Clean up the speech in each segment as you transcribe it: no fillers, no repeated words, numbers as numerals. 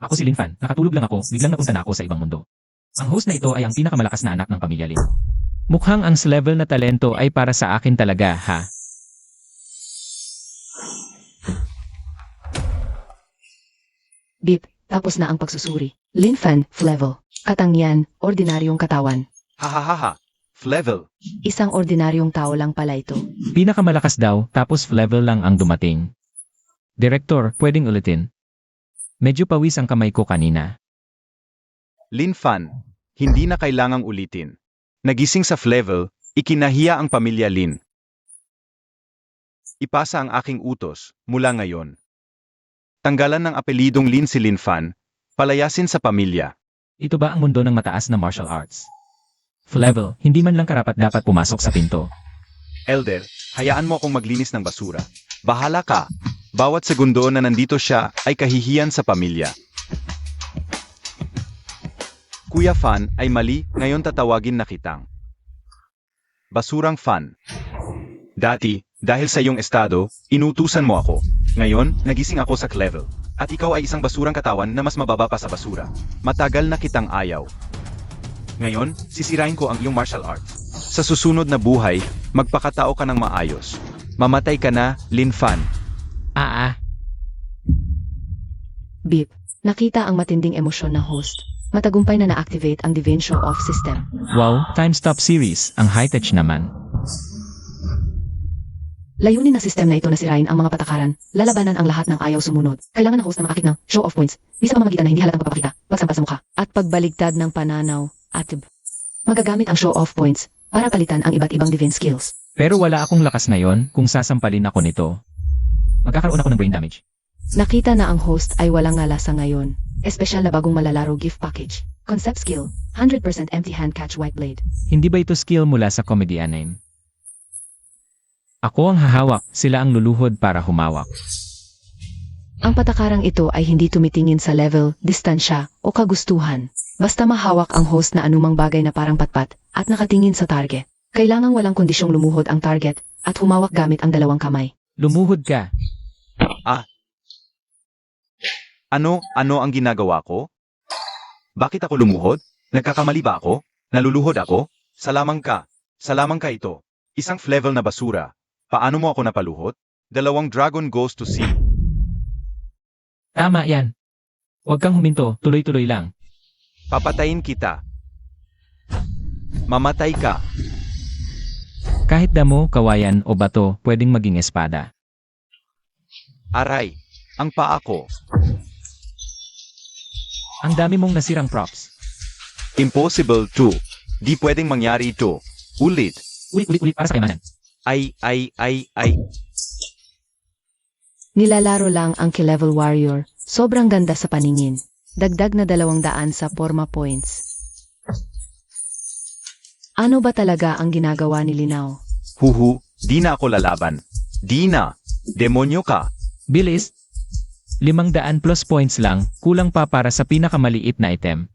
Ako si Lin Fan, nakatulog lang ako, biglang napunta na ako sa ibang mundo. Ang host na ito ay ang pinakamalakas na anak ng pamilya Lin. Mukhang ang level na talento ay para sa akin talaga, ha? Beep, tapos na ang pagsusuri. Lin Fan, level. Katangyan, ordinaryong katawan. Hahaha. Level. Isang ordinaryong tao lang pala ito. Pinakamalakas daw, tapos level lang ang dumating. Direktor, pwedeng ulitin. Medyo pawis ang kamay ko kanina. Lin Fan, hindi na kailangang ulitin. Nagising sa level, ikinahiya ang pamilya Lin. Ipasa ang aking utos, mula ngayon. Tanggalan ng apelidong Lin si Lin Fan, palayasin sa pamilya. Ito ba ang mundo ng mataas na martial arts? Level, hindi man lang karapat dapat pumasok sa pinto. Elder, hayaan mo akong maglinis ng basura. Bahala ka. Bawat segundo na nandito siya ay kahihiyan sa pamilya. Kuya Fan ay mali, ngayon tatawagin na kitang Basurang Fan. Dati, dahil sa iyong estado, inutusan mo ako. Ngayon, nagising ako sa level. At ikaw ay isang basurang katawan na mas mababa pa sa basura. Matagal na kitang ayaw. Ngayon, sisirain ko ang iyong martial arts. Sa susunod na buhay, magpakatao ka ng maayos. Mamatay ka na, Lin Fan. Beep, nakita ang matinding emosyon ng host. Matagumpay na na-activate ang Divine Show-Off System. Wow, time stop series, ang high-tech naman. Layunin ng sistem na ito na sirain ang mga patakaran, lalabanan ang lahat ng ayaw sumunod. Kailangan ng host na makakit ng show-off points, di sa pamamagitan na hindi halatang pagpapakita, pagsampa sa mukha, at pagbaligtad ng pananaw, atib. Magagamit ang show-off points para palitan ang iba't ibang divine skills. Pero wala akong lakas ngayon kung sasampalin ako nito. Magkakaroon ako ng brain damage. Nakita na ang host ay walang ngalasa ngayon. Espesyal na bagong malalaro gift package. Concept skill, 100% empty hand catch white blade. Hindi ba ito skill mula sa comedy anime? Ako ang hahawak, sila ang luluhod para humawak. Ang patakarang ito ay hindi tumitingin sa level, distansya, o kagustuhan. Basta mahawak ang host na anumang bagay na parang patpat at nakatingin sa target. Kailangang walang kondisyong lumuhod ang target at humawak gamit ang dalawang kamay. Lumuhod ka. Ano ang ginagawa ko? Bakit ako lumuhod? Nagkakamali ba ako? Naluluhod ako? Salamang ka ito. Isang level na basura. Paano mo ako napaluhod? 2 dragon goes to sea. Tama yan. Huwag kang huminto, tuloy-tuloy lang. Papatayin kita. Mamatay ka. Kahit damo, kawayan o bato, pwedeng maging espada. Aray, ang paa ko. Ang dami mong nasirang props. Impossible to. Di pwedeng mangyari ito. Ulit. Ulit para sa kayamanan. Ay. Nilalaro lang ang K-level warrior. Sobrang ganda sa paningin. Dagdag na 200 sa forma points. Ano ba talaga ang ginagawa ni Linaw? Huhu, di na ako lalaban. Di na. Demonyo ka. Bilis. 500 plus points lang, kulang pa para sa pinakamaliit na item.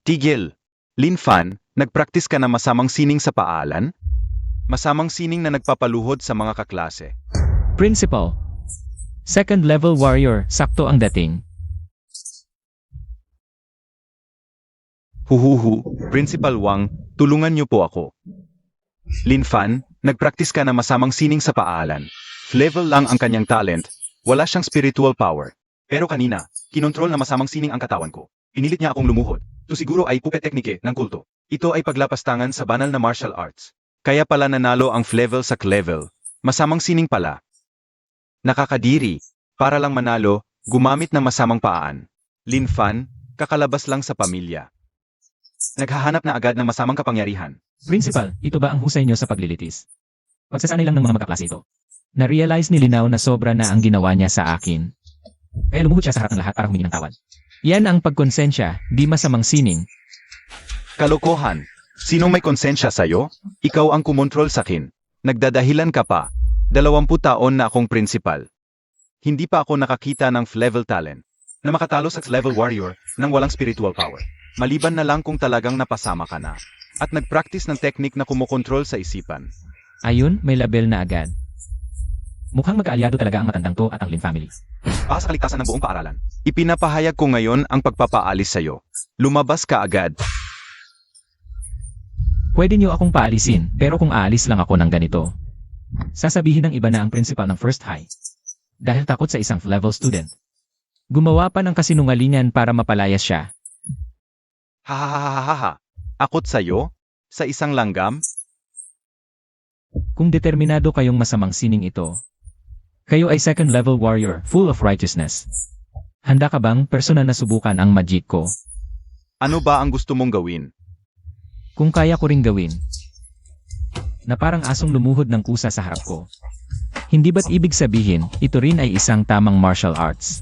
Tigil. Lin Fan, nagpraktis ka na masamang sining sa paalan? Masamang sining na nagpapaluhod sa mga kaklase. Principal. Second level warrior, sakto ang dating. Huhuhu, Principal Wang, tulungan niyo po ako. Lin Fan, nagpraktis ka na masamang sining sa paalan. Level lang ang kanyang talent, wala siyang spiritual power. Pero kanina, kinontrol na masamang sining ang katawan ko. Pinilit niya akong lumuhod. Ito siguro ay puppet teknike ng kulto. Ito ay paglapastangan sa banal na martial arts. Kaya pala nanalo ang level sa level. Masamang sining pala. Nakakadiri. Para lang manalo, gumamit ng masamang paan. Lin Fan, kakalabas lang sa pamilya. Naghahanap na agad ng masamang kapangyarihan. Principal, ito ba ang husay niyo sa paglilitis? Pagsasanay lang ng mga magkaklase ito. Na-realize ni Linaw na sobra na ang ginawa niya sa akin. Kaya lumuhod siya sa harap ng lahat para humingi ng tawad. Yan ang pagkonsensya, di masamang sining. Kalokohan. Sinong may konsensya sa'yo? Ikaw ang kumontrol sa'kin. Nagdadahilan ka pa. 20 taon na akong principal. Hindi pa ako nakakita ng level talent na makatalo sa level warrior nang walang spiritual power. Maliban na lang kung talagang napasama ka na. At nagpractice ng technique na kumokontrol sa isipan. Ayun, may label na agad. Mukhang magkaalyado talaga ang matandang to at ang Lin family. Para sa kaligtasan ng buong paaralan. Ipinapahayag ko ngayon ang pagpapaalis sa'yo. Lumabas ka agad. Pwede niyo akong paalisin, pero kung aalis lang ako ng ganito, sasabihin ng iba na ang principal ng First High. Dahil takot sa isang level student. Gumawa pa ng kasinungalingan para mapalayas siya. Hahaha. Akot sa'yo? Sa isang langgam? Kung determinado kayong masamang sining ito, kayo ay second level warrior, full of righteousness. Handa ka bang personal na subukan ang magic ko? Ano ba ang gusto mong gawin? Kung kaya ko ring gawin, na parang asong lumuhod ng kusa sa harap ko. Hindi ba't ibig sabihin, ito rin ay isang tamang martial arts?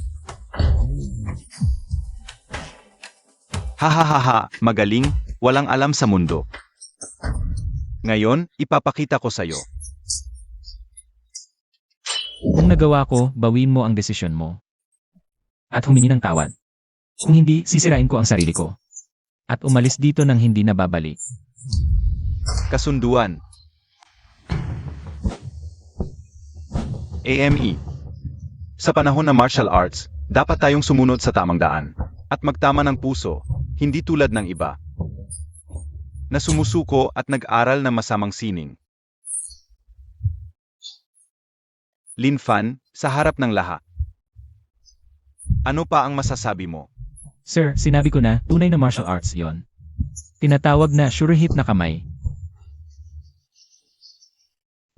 Hahaha, magaling, walang alam sa mundo. Ngayon, ipapakita ko sa'yo. Kung nagawa ko, bawin mo ang desisyon mo. At humingi ng tawad. Kung hindi, sisirain ko ang sarili ko. At umalis dito nang hindi na babalik. Kasunduan. AME. Sa panahon ng martial arts, dapat tayong sumunod sa tamang daan. At magtama ng puso, hindi tulad ng iba. Na sumusuko at nag-aral ng masamang sining. Lin Fan, sa harap ng lahat. Ano pa ang masasabi mo? Sir, sinabi ko na, tunay na martial arts yon. Tinatawag na sure hit na kamay.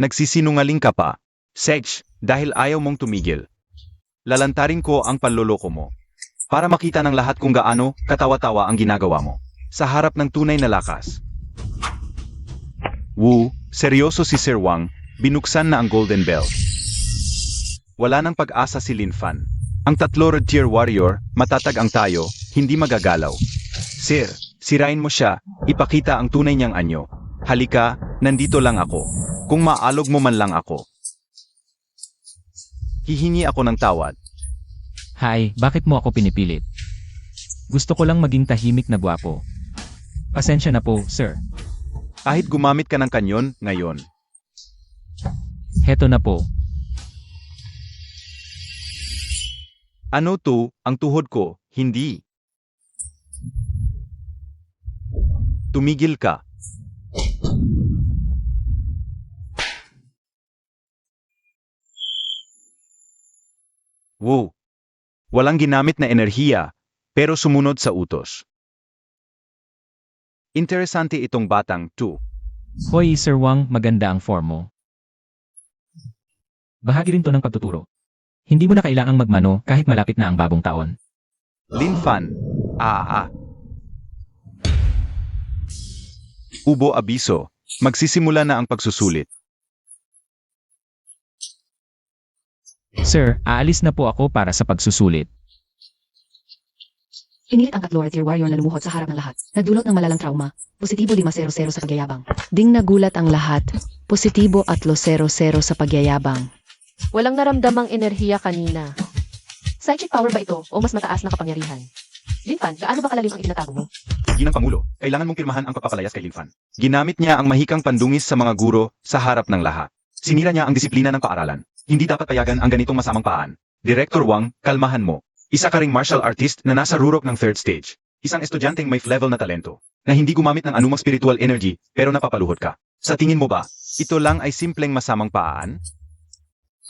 Nagsisinungaling ka pa. Sedge, dahil ayaw mong tumigil. Lalantarin ko ang panloloko mo. Para makita ng lahat kung gaano katawa-tawa ang ginagawa mo. Sa harap ng tunay na lakas. Wu, seryoso si Sir Wang, binuksan na ang Golden Bell. Wala nang pag-asa si Lin Fan. Ang tatlo red tier warrior, matatag ang tayo, hindi magagalaw. Sir, sirain mo siya, ipakita ang tunay niyang anyo. Halika, nandito lang ako. Kung maalog mo man lang ako. Hihingi ako ng tawad. Hi, bakit mo ako pinipilit? Gusto ko lang maging tahimik na gwapo. Pasensya na po, sir. Kahit gumamit ka ng kanyon, ngayon. Heto na po. Ano to, ang tuhod ko, hindi. Tumigil ka. Wow. Walang ginamit na enerhiya, pero sumunod sa utos. Interesante itong batang, too. Hoy, Sir Wang, maganda ang form mo. Bahagi rin to ng pagtuturo. Hindi mo na kailangang magmano kahit malapit na ang bagong taon. Lin Fan. Ubo abiso. Magsisimula na ang pagsusulit. Sir, aalis na po ako para sa pagsusulit. Pinilit ang tatlo red tier warrior na lumuhod sa harap ng lahat. Nagdulot ng malalang trauma. Positibo 500 sa pagyayabang. Ding nagulat ang lahat. Positibo at 0-0 sa pagyayabang. Walang naramdamang enerhiya kanina. Psychic power ba ito o mas mataas na kapangyarihan? Lin Fan, gaano ba kalalim ang itinatago mo? Ginang Pangulo, kailangan mong pirmahan ang pagpapalayas kay Lin Fan. Ginamit niya ang mahikang pandungis sa mga guro sa harap ng lahat. Sinira niya ang disiplina ng paaralan. Hindi dapat payagan ang ganitong masamang paan. Director Wang, kalmahan mo. Isa ka ring martial artist na nasa rurok ng third stage. Isang estudyanteng may level na talento. Na hindi gumamit ng anumang spiritual energy pero napapaluhod ka. Sa tingin mo ba, ito lang ay simpleng masamang paan?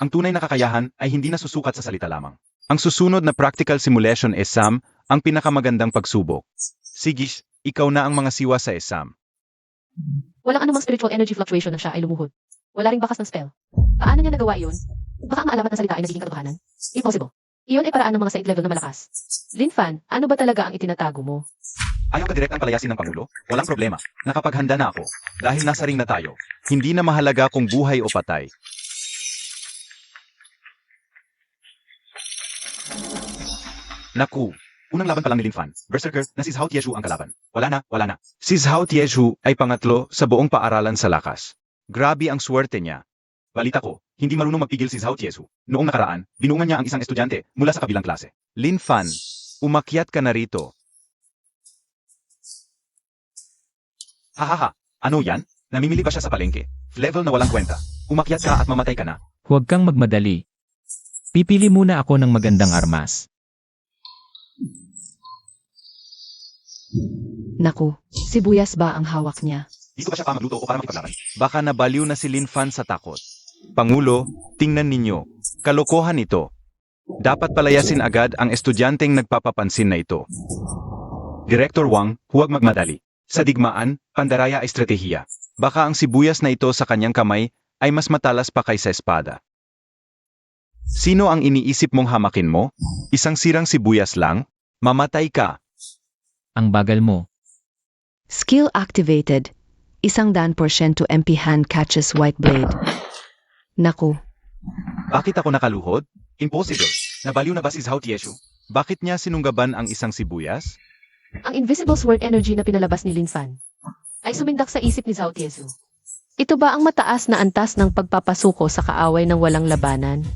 Ang tunay na kakayahan ay hindi nasusukat sa salita lamang. Ang susunod na practical simulation exam ang pinakamagandang pagsubok. Sigish, ikaw na ang mga siwa sa exam. Walang anumang spiritual energy fluctuation na siya ay lumuhod. Wala ring bakas ng spell. Paano niya nagawa iyon? Baka ang alamat ng salita ay nagiging katotohanan? Impossible. Iyon ay paraan ng mga said level na malakas. Lin Fan, ano ba talaga ang itinatago mo? Ayaw ka direktang palayasin ng Pangulo? Walang problema. Nakapaghanda na ako. Dahil nasa ring na tayo. Hindi na mahalaga kung buhay o patay. Naku. Unang laban pa lang ni Lin Fan. Berserker na si Zhao Tiezhu ang kalaban. Wala na. Si Zhao Tiezhu ay pangatlo sa buong paaralan sa lakas. Grabe ang swerte niya. Balita ko, hindi marunong magpigil si Zhao Tiezhu. Noong nakaraan, binungan niya ang isang estudyante mula sa kabilang klase. Lin Fan, umakyat ka na rito. Hahaha, ano yan? Namimili ba siya sa palengke? Level na walang kwenta. Umakyat ka at mamatay ka na. Huwag kang magmadali. Pipili muna ako ng magandang armas. Naku, sibuyas ba ang hawak niya? Dito ba siya pa magluto o para makipaglaban? Baka nabaliw na si Lin Fan sa takot. Pangulo, tingnan ninyo. Kalokohan ito. Dapat palayasin agad ang estudyanteng nagpapapansin na ito. Director Wang, huwag magmadali. Sa digmaan, pandaraya ay estratehiya. Baka ang sibuyas na ito sa kanyang kamay ay mas matalas pa kaysa espada. Sino ang iniisip mong hamakin mo? Isang sirang sibuyas lang? Mamatay ka. Ang bagal mo. Skill activated. 100% MP hand catches white blade. Naku, Bakit ako nakaluhod? Impossible. Nabaliw na ba si Zhao Tieshu? Bakit niya sinunggaban ang isang sibuyas? Ang invisible sword energy na pinalabas ni Lin Fan ay sumindak sa isip ni Zhao Tiezu. Ito ba ang mataas na antas ng pagpapasuko sa kaaway ng walang labanan?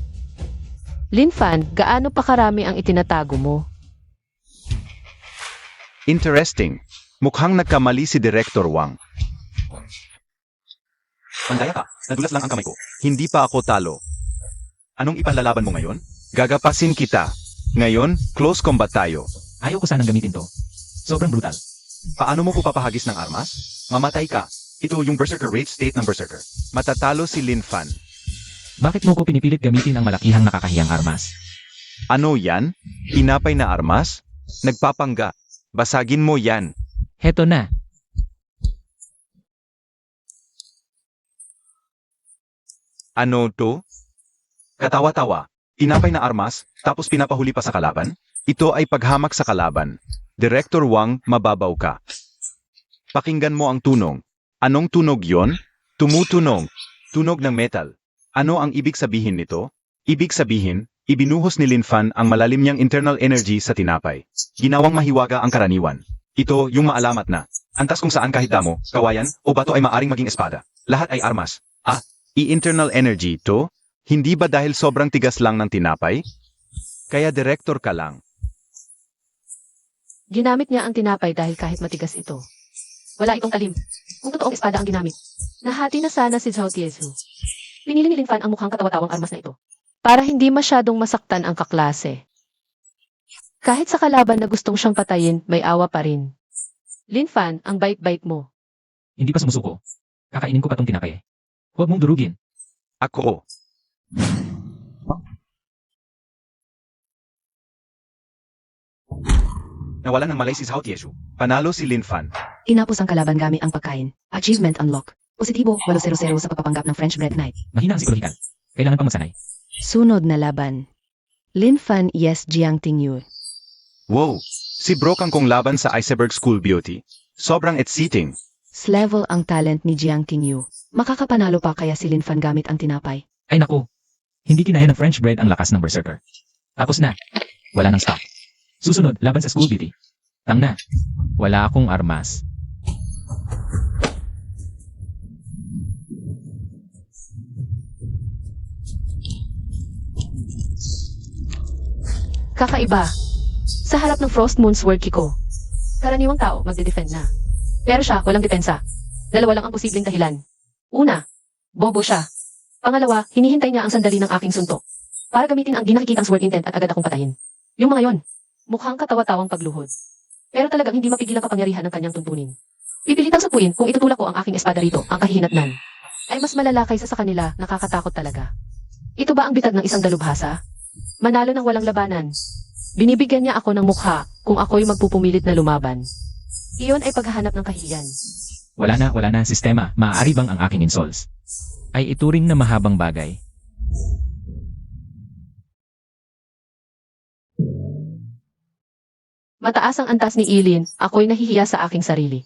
Lin Fan, gaano pa karami ang itinatago mo? Interesting. Mukhang nagkamali si Director Wang. Mandaya ka. Nadulas lang ang kamay ko. Hindi pa ako talo. Anong ipanlalaban mo ngayon? Gagapasin kita. Ngayon, close combat tayo. Ayaw ko sanang gamitin to. Sobrang brutal. Paano mo ko papahagis ng armas? Mamatay ka. Ito yung Berserker Rage state ng Berserker. Matatalo si Lin Fan. Bakit mo ko pinipilit gamitin ang malakihang nakakahiyang armas? Ano yan? Tinapay na armas? Nagpapangga. Basagin mo yan. Heto na. Ano to? Katawa-tawa. Tinapay na armas, tapos pinapahuli pa sa kalaban? Ito ay paghamak sa kalaban. Director Wang, mababaw ka. Pakinggan mo ang tunog. Anong tunog yon? Tumutunog. Tunog ng metal. Ano ang ibig sabihin nito? Ibig sabihin, ibinuhos ni Lin Fan ang malalim niyang internal energy sa tinapay. Ginawang mahiwaga ang karaniwan. Ito yung maalamat na. Antas kung saan kahit damo, kawayan, o bato ay maaring maging espada. Lahat ay armas. I-internal energy to? Hindi ba dahil sobrang tigas lang ng tinapay? Kaya director ka lang. Ginamit niya ang tinapay dahil kahit matigas ito. Wala itong talim. Kung totoong espada ang ginamit. Nahati na sana si Zhao Tiezu. Pinili ni Lin Fan ang mukhang katawa-tawang armas na ito. Para hindi masyadong masaktan ang kaklase. Kahit sa kalaban na gustong siyang patayin, may awa pa rin. Lin Fan, ang bait-bait mo. Hindi pa sumusuko. Kakainin ko pa tong tinapay. Huwag mong durugin. Ako. Nawalan ng malay si Zhao Tieshu. Panalo si Lin Fan. tinapos ang kalaban gamit ang pagkain. Achievement unlock. Positibo, 800 sa pagpapanggap ng French Bread Knight. Mahina ang psikolohikan. Kailangan pang masanay. Sunod na laban. Lin Fan yes Jiang Tingyu. Wow! Si Bro kang kong laban sa Iceberg School Beauty. Sobrang exciting. Level ang talent ni Jiang Tingyu. Makakapanalo pa kaya si Lin Fan gamit ang tinapay. Ay naku. Hindi kinaya ng French bread ang lakas ng Berserker. Tapos na. Wala nang stock. Susunod, laban sa School Beauty. Tang na. Wala akong armas. Kakaiba. Sa harap ng Frost Moon Sword Kiko. Karaniwang tao magde-defend na. Pero siya, walang depensa. Dalawa lang ang posibleng dahilan. Una, bobo siya. Pangalawa, hinihintay niya ang sandali ng aking suntok. Para gamitin ang di nakikitang sword intent at agad akong patayin. Yung mga yon, mukhang katawa-tawang pagluhod. Pero talagang hindi mapigil ang kapangyarihan ng kanyang tuntunin. Pipilitang sapuin kung itutulak ko ang aking espada rito, ang kahihinatnan. Ay mas malala kaysa sa kanila, nakakatakot talaga. Ito ba ang bitag ng isang dalubhasa? Manalo ng walang labanan. Binibigyan niya ako ng mukha kung ako'y magpupumilit na lumaban. Iyon ay paghahanap ng kahiyan. Wala na, sistema. Maaari bang ang aking insoles ay ituring na mahabang bagay? Mataas ang antas ni Ilin, ako'y nahihiya sa aking sarili.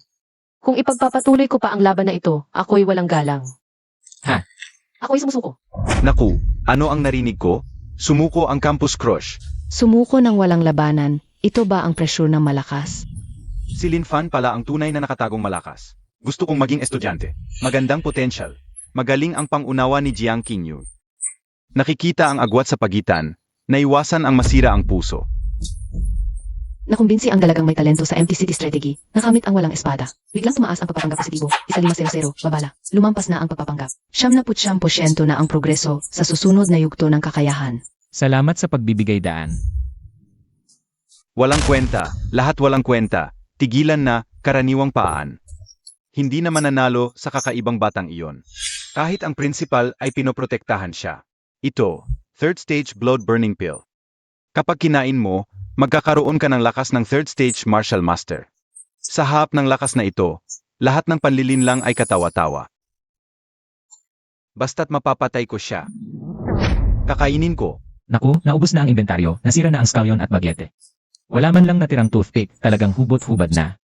Kung ipagpapatuloy ko pa ang laban na ito, ako'y walang galang. Ha? Ako'y sumusuko. Naku, ano ang narinig ko? Sumuko ang Campus Crush. Sumuko ng walang labanan. Ito ba ang pressure ng malakas? Si Lin Fan pala ang tunay na nakatagong malakas. Gusto kong maging estudyante. Magandang potential. Magaling ang pangunawa ni Jiang Qingyu. Nakikita ang agwat sa pagitan, naiwasan ang masira ang puso. Nakumbinsi ang dalagang may talento sa empty city strategy, nakamit ang walang espada. Biglang tumaas ang pagpapanggap positibo, 1500, babala. Lumampas na ang pagpapanggap. 79% na ang progreso sa susunod na yugto ng kakayahan. Salamat sa pagbibigay daan. Walang kwenta, lahat walang kwenta. Tigilan na, karaniwang paan. Hindi na mananalo sa kakaibang batang iyon. Kahit ang principal ay pinoprotektahan siya. Ito, third stage blood burning pill. Kapag kinain mo, magkakaroon ka ng lakas ng third stage martial master. Sa hap ng lakas na ito, lahat ng panlilinlang ay katawa-tawa. Basta't mapapatay ko siya. Kakainin ko. Naku, naubos na ang inventaryo, nasira na ang scallion at bagyete. Wala man lang natirang toothpick, talagang hubot-hubad na.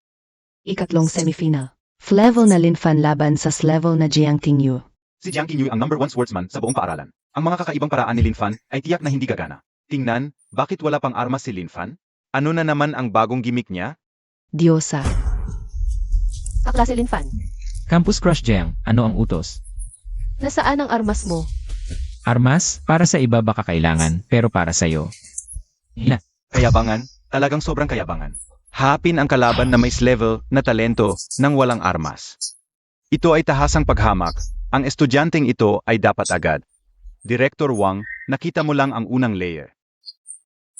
Ikatlong semifinal. Flevel na Lin Fan laban sa level na Jiang Tingyu. Si Jiang Qinyu ang number 1 swordsman sa buong paaralan. Ang mga kakaibang paraan ni Lin Fan ay tiyak na hindi gagana. Tingnan, bakit wala pang armas si Lin Fan? Ano na naman ang bagong gimmick niya? Diyosa. Kaklase Lin Fan, Campus Crush Jiang, ano ang utos? nasaan ang armas mo? Armas, para sa iba baka kailangan, pero para sa'yo. Hina. Kayabangan, talagang sobrang kayabangan. Hapin ang kalaban na may level na talento ng walang armas. Ito ay tahasang paghamak. Ang estudyanteng ito ay dapat agad. Director Wang, nakita mo lang ang unang layer.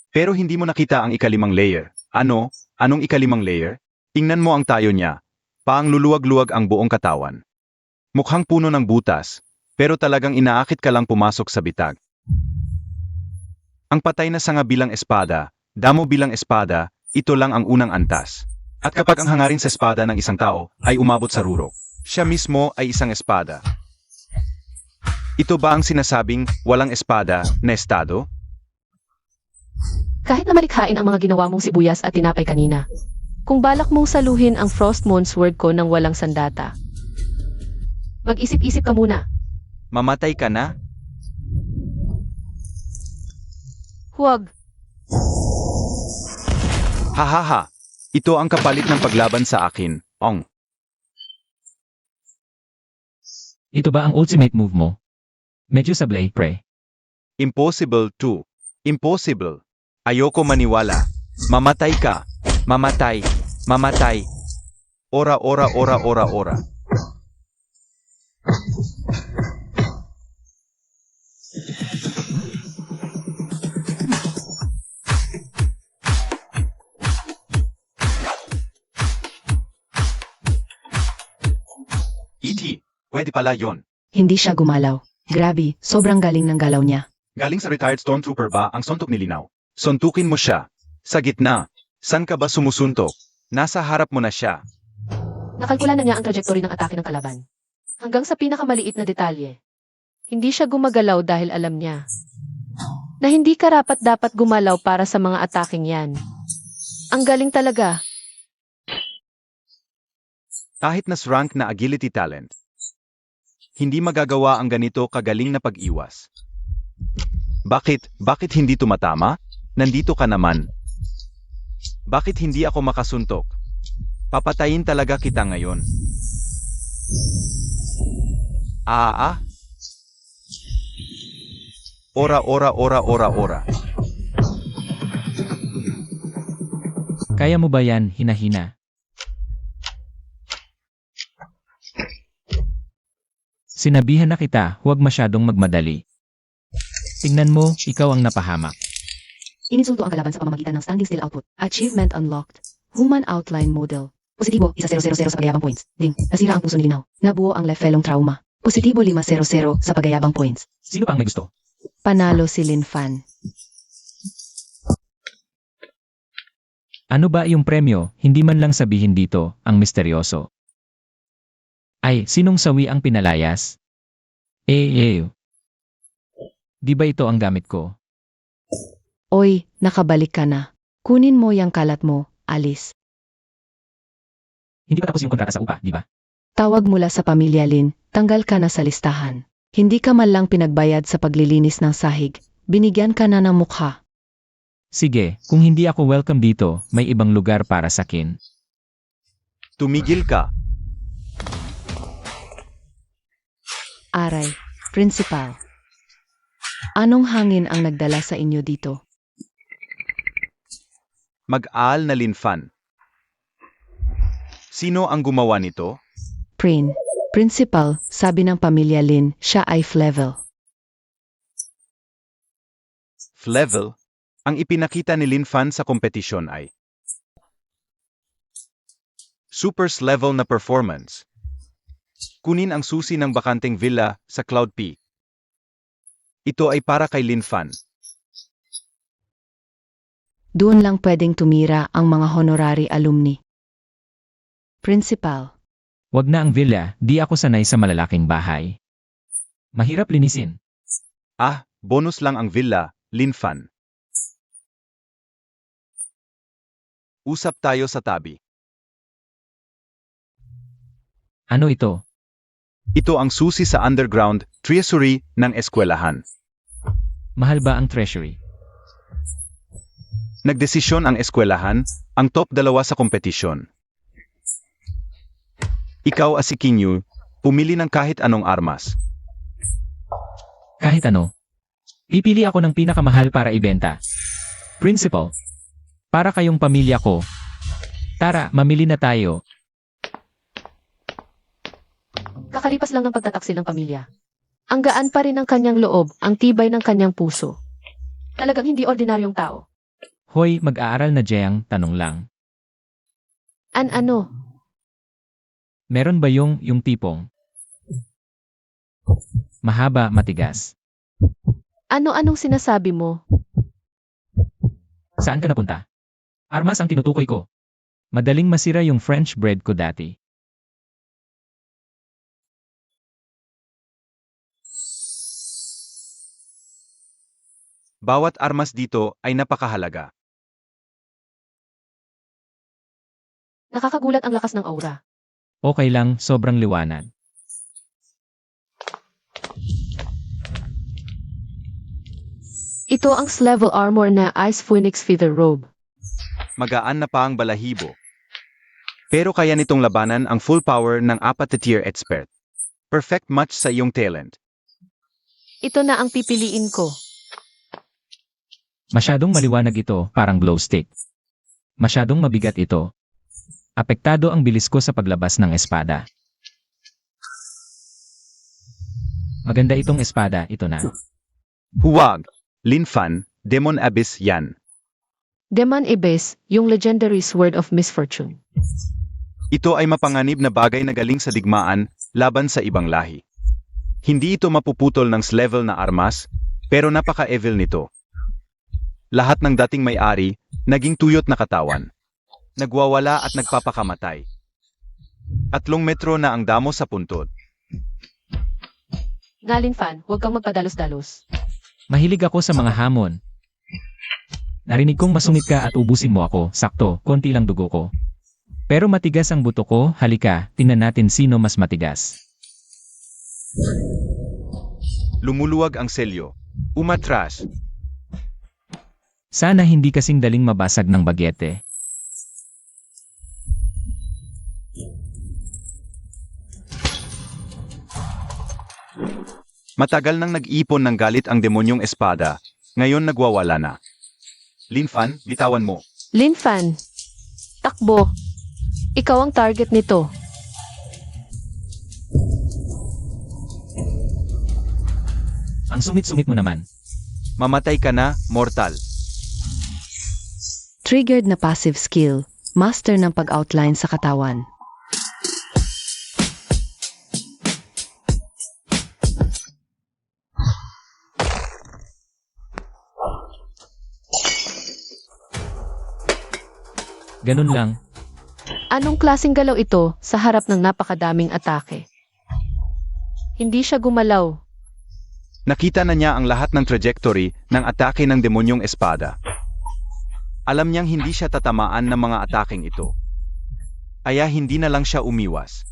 Pero hindi mo nakita ang ikalimang layer. Ano? Anong ikalimang layer? Tingnan mo ang tayo niya. Paang luluwag-luwag ang buong katawan. Mukhang puno ng butas, pero talagang inaakit ka lang pumasok sa bitag. Ang patay na sanga bilang espada, damo bilang espada, ito lang ang unang antas. At kapag ang hangarin sa espada ng isang tao ay umabot sa rurok, siya mismo ay isang espada. Ito ba ang sinasabing walang espada na estado? Kahit na malikhain ang mga ginawa mong sibuyas at tinapay kanina. Kung balak mong saluhin ang Frost Moon Sword ko ng walang sandata, mag-isip-isip ka muna. Mamatay ka na? Huwag. Hahaha! Ito ang kapalit ng paglaban sa akin, Ong. Ito ba ang ultimate move mo? Medyo sablay, pre. Impossible to. Impossible. Ayoko maniwala. Mamatay ka. Mamatay. Mamatay. Ora, ora, ora, ora, ora. E.T., pwede pala yon. Hindi siya gumalaw. Grabe, sobrang galing ng galaw niya. Galing sa retired stormtrooper ba ang suntok ni Linaw? Suntukin mo siya. Sa gitna. San ka ba sumusuntok? Nasa harap mo na siya. Nakalkula na niya ang trajectory ng atake ng kalaban. Hanggang sa pinakamaliit na detalye. Hindi siya gumagalaw dahil alam niya na hindi karapat dapat gumalaw para sa mga ataking yan. Ang galing talaga. Kahit nas rank na agility talent, hindi magagawa ang ganito kagaling na pag-iwas. Bakit hindi tumatama? Nandito ka naman. Bakit hindi ako makasuntok? Papatayin talaga kita ngayon. Ora, ora, ora, ora, ora. Kaya mo ba yan, hina-hina? Sinabihan na kita, huwag masyadong magmadali. Tingnan mo, ikaw ang napahamak. Ininsulto ang kalaban sa pamamagitan ng standing still output. Achievement unlocked. Human outline model. Positibo, 1,000 sa pagayabang points. Ding, nasira ang puso ni Linaw. Nabuo ang levelong trauma. Positibo 500 sa pagayabang points. Sino pa ang may gusto? Panalo si Lin Fan. Ano ba yung premyo? Hindi man lang sabihin dito, ang misteryoso. Ay, sinong sawi ang pinalayas? Di ba ito ang gamit ko? Oy, nakabalik ka na. Kunin mo yung kalat mo, Alice. Hindi pa tapos yung kontrata sa upa, di ba? Tawag mula sa pamilya Lin, tanggal ka na sa listahan. Hindi ka man lang pinagbayad sa paglilinis ng sahig, binigyan ka na ng mukha. Sige, kung hindi ako welcome dito, may ibang lugar para sakin. Tumigil ka. Aray, Principal. Anong hangin ang nagdala sa inyo dito? Mag-aal na Linfan. Sino ang gumawa nito? Principal, sabi ng pamilya Lin, siya ay Flevel. Level, ang ipinakita ni Linfan sa kompetisyon ay Supers level na performance. Kunin ang susi ng bakanteng villa sa Cloud Peak. Ito ay para kay Linfan. Doon lang pwedeng tumira ang mga honorary alumni. Principal, Wag na ang villa, di ako sanay sa malalaking bahay. Mahirap linisin. Ah, bonus lang ang villa, Linfan. Usap tayo sa tabi. Ano ito? Ito ang susi sa underground treasury ng eskwelahan. Mahal ba ang treasury? Nagdesisyon ang eskwelahan, ang top 2 sa kompetisyon. Ikaw, Asikinyu, pumili ng kahit anong armas. Kahit ano. Pipili ako ng pinakamahal para ibenta. Principal. Para kayong pamilya ko. Tara, mamili na tayo. Kakalipas lang ng pagtataksil ng pamilya. Ang gaan pa rin ng kanyang loob, ang tibay ng kanyang puso. Talagang hindi ordinaryong tao. Hoy, mag-aaral na Jeang, tanong lang. Ano? Meron ba yung tipong mahaba, matigas? Ano-anong sinasabi mo? Saan ka napunta? Armas ang tinutukoy ko. Madaling masira yung French bread ko dati. Bawat armas dito ay napakahalaga. Nakakagulat ang lakas ng aura. Okay lang, sobrang liwanag. Ito ang level armor na Ice Phoenix Feather Robe. Magaan na pa ang balahibo. Pero kaya nitong labanan ang full power ng 4-tier expert. Perfect match sa iyong talent. Ito na ang pipiliin ko. Masyadong maliwanag ito, parang glow stick. Masyadong mabigat ito. Apektado ang bilis ko sa paglabas ng espada. Maganda itong espada, ito na. Huwag! Linfan, Demon Abyss yan. Demon Abyss, yung legendary sword of misfortune. Ito ay mapanganib na bagay na galing sa digmaan laban sa ibang lahi. Hindi ito mapuputol ng level na armas, pero napaka-evil nito. Lahat ng dating may-ari, naging tuyot na katawan. Nagwawala at nagpapakamatay. 3 metro na ang damo sa puntod. Ngalin fan, huwag kang magpadalos-dalos. Mahilig ako sa mga hamon. Narinig kong masungit ka at ubusin mo ako, sakto, konti lang dugo ko. Pero matigas ang buto ko, halika, tingnan natin sino mas matigas. Lumuluwag ang selyo. Umatras. Sana hindi kasing daling mabasag ng bagyete. Matagal nang nag-ipon ng galit ang demonyong espada, ngayon nagwawala na. Linfan, bitawan mo. Linfan, takbo. Ikaw ang target nito. Ang sungit-sungit mo naman. Mamatay ka na, mortal. triggered na passive skill, master ng pag-outline sa katawan. Ganun lang. Anong klaseng galaw ito sa harap ng napakadaming atake? Hindi siya gumalaw. Nakita na niya ang lahat ng trajectory ng atake ng demonyong espada. Alam niyang hindi siya tatamaan ng mga ataking ito. Kaya hindi na lang siya umiwas.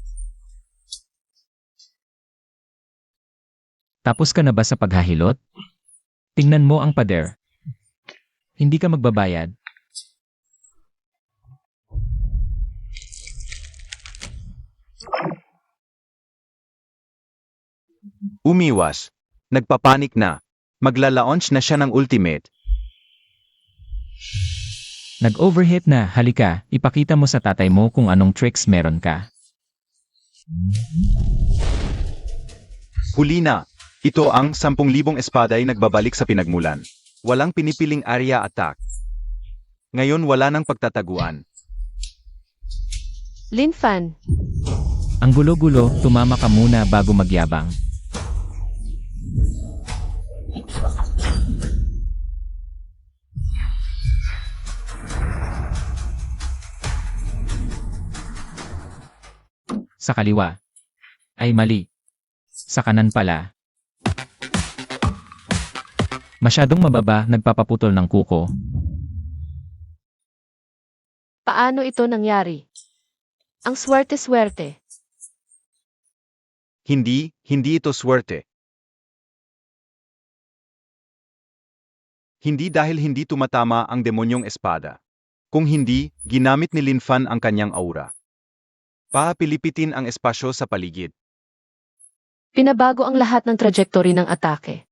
Tapos ka na ba sa paghahilot? Tingnan mo ang pader. Hindi ka magbabayad. Umiwas. Nagpapanik na. Magla-launch na siya ng ultimate. Nag-overheat na, halika, ipakita mo sa tatay mo kung anong tricks meron ka. Huli na. Ito ang 10,000 espaday nagbabalik sa pinagmulan. Walang pinipiling area attack. Ngayon wala nang pagtataguan. Lin Fan, Ang gulo-gulo, tumama ka muna bago magyabang. Sa kaliwa. Ay mali. Sa kanan pala. Masyadong mababa, nagpapaputol ng kuko. paano ito nangyari? Ang swerte-swerte. Hindi ito swerte. Hindi dahil hindi tumatama ang demonyong espada. Kung hindi, ginamit ni Lin Fan ang kanyang aura. Papilipitin ang espasyo sa paligid. Pinabago ang lahat ng trajectory ng atake.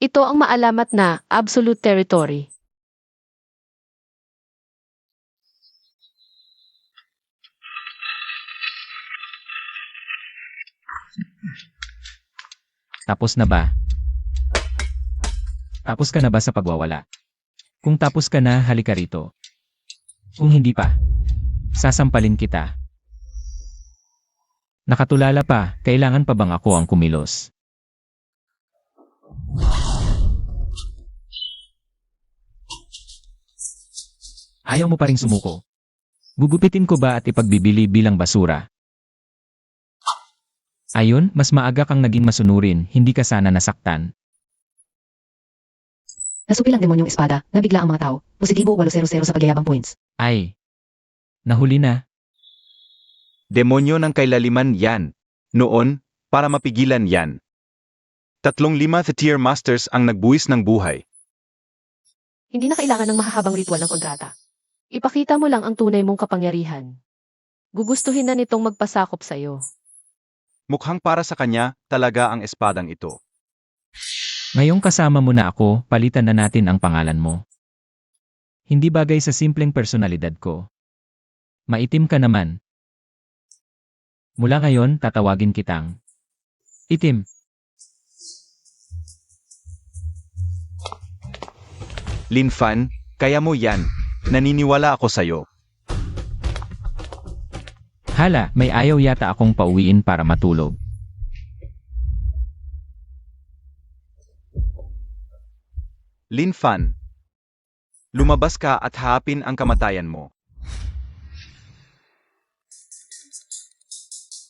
Ito ang maalamat na absolute territory. Tapos na ba? Tapos ka na ba sa pagwawala? Kung tapos ka na, halika rito. Kung hindi pa, sasampalin kita. Nakatulala pa, kailangan pa bang ako ang kumilos? Ayaw mo pa ring sumuko. Gugupitin ko ba at ipagbibili bilang basura? Ayon, mas maaga kang naging masunurin, hindi ka sana nasaktan. Nasupi lang demonyong espada, nabigla ang mga tao. Positibo 800 sa pagyayabang points. Ay, nahuli na. Demonyo ng kailaliman yan. Noon, para mapigilan yan. 3 tier masters ang nagbuwis ng buhay. Hindi na kailangan ng mahahabang ritual ng kontrata. Ipakita mo lang ang tunay mong kapangyarihan. Gugustuhin na nitong magpasakop sa'yo. Mukhang para sa kanya, talaga ang espadang ito. Ngayong kasama mo na ako, palitan na natin ang pangalan mo. Hindi bagay sa simpleng personalidad ko. Maitim ka naman. Mula ngayon, tatawagin kitang Itim. Lin Fan, kaya mo yan. Naniniwala ako sa'yo. Hala, may ayaw yata akong pauwiin para matulog. Lin Fan, lumabas ka at haapin ang kamatayan mo.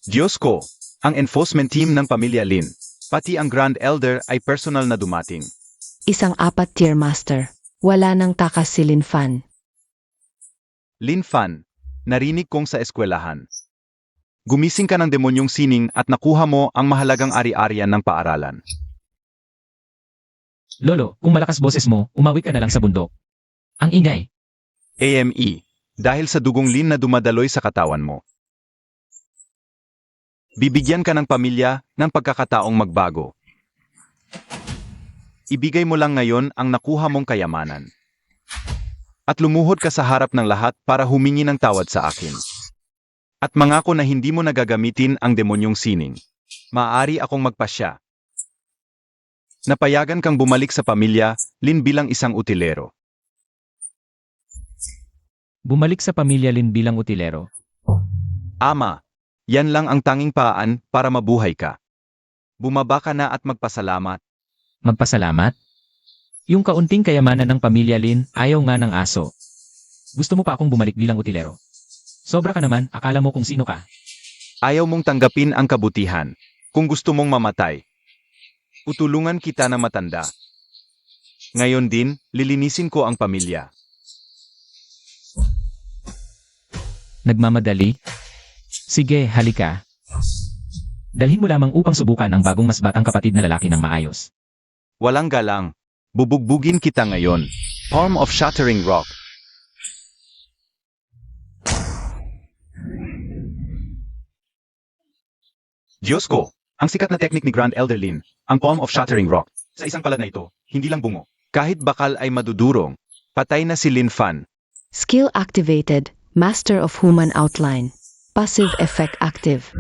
Diyos ko, ang enforcement team ng pamilya Lin, pati ang Grand Elder ay personal na dumating. Isang 4 tier master. Wala nang takas si Lin Fan. Lin Fan, narinig kong sa eskwelahan. Gumising ka ng demonyong sining at nakuha mo ang mahalagang ari-arian ng paaralan. Lolo, kung malakas boses mo, umawi ka na lang sa bundok. Ang ingay. AME, dahil sa dugong Lin na dumadaloy sa katawan mo. Bibigyan ka ng pamilya ng pagkakataong magbago. Ibigay mo lang ngayon ang nakuha mong kayamanan. At lumuhod ka sa harap ng lahat para humingi ng tawad sa akin. At mangako na hindi mo nagagamitin ang demonyong sining. Maaari akong magpasya. Napayagan kang bumalik sa pamilya, Lin bilang isang utilero. Bumalik sa pamilya Lin bilang utilero. Ama, yan lang ang tanging paraan para mabuhay ka. Bumaba ka na at magpasalamat. Magpasalamat? Yung kaunting kayamanan ng pamilya Lin, ayaw nga ng aso. Gusto mo pa akong bumalik bilang utilero? Sobra ka naman, akala mo kung sino ka. Ayaw mong tanggapin ang kabutihan. Kung gusto mong mamatay, utulungan kita na matanda. Ngayon din, lilinisin ko ang pamilya. Nagmamadali? Sige, halika. Dalhin mo lamang upang subukan ang bagong mas batang kapatid na lalaki ng maayos. Walang galang. Bubugbugin kita ngayon. Palm of Shattering Rock. Diyos ko, ang sikat na teknik ni Grand Elder Lin, ang Palm of Shattering Rock. Sa isang palad na ito, hindi lang bungo. Kahit bakal ay madudurong, patay na si Lin Fan. Skill activated, Master of Human Outline. Passive effect active.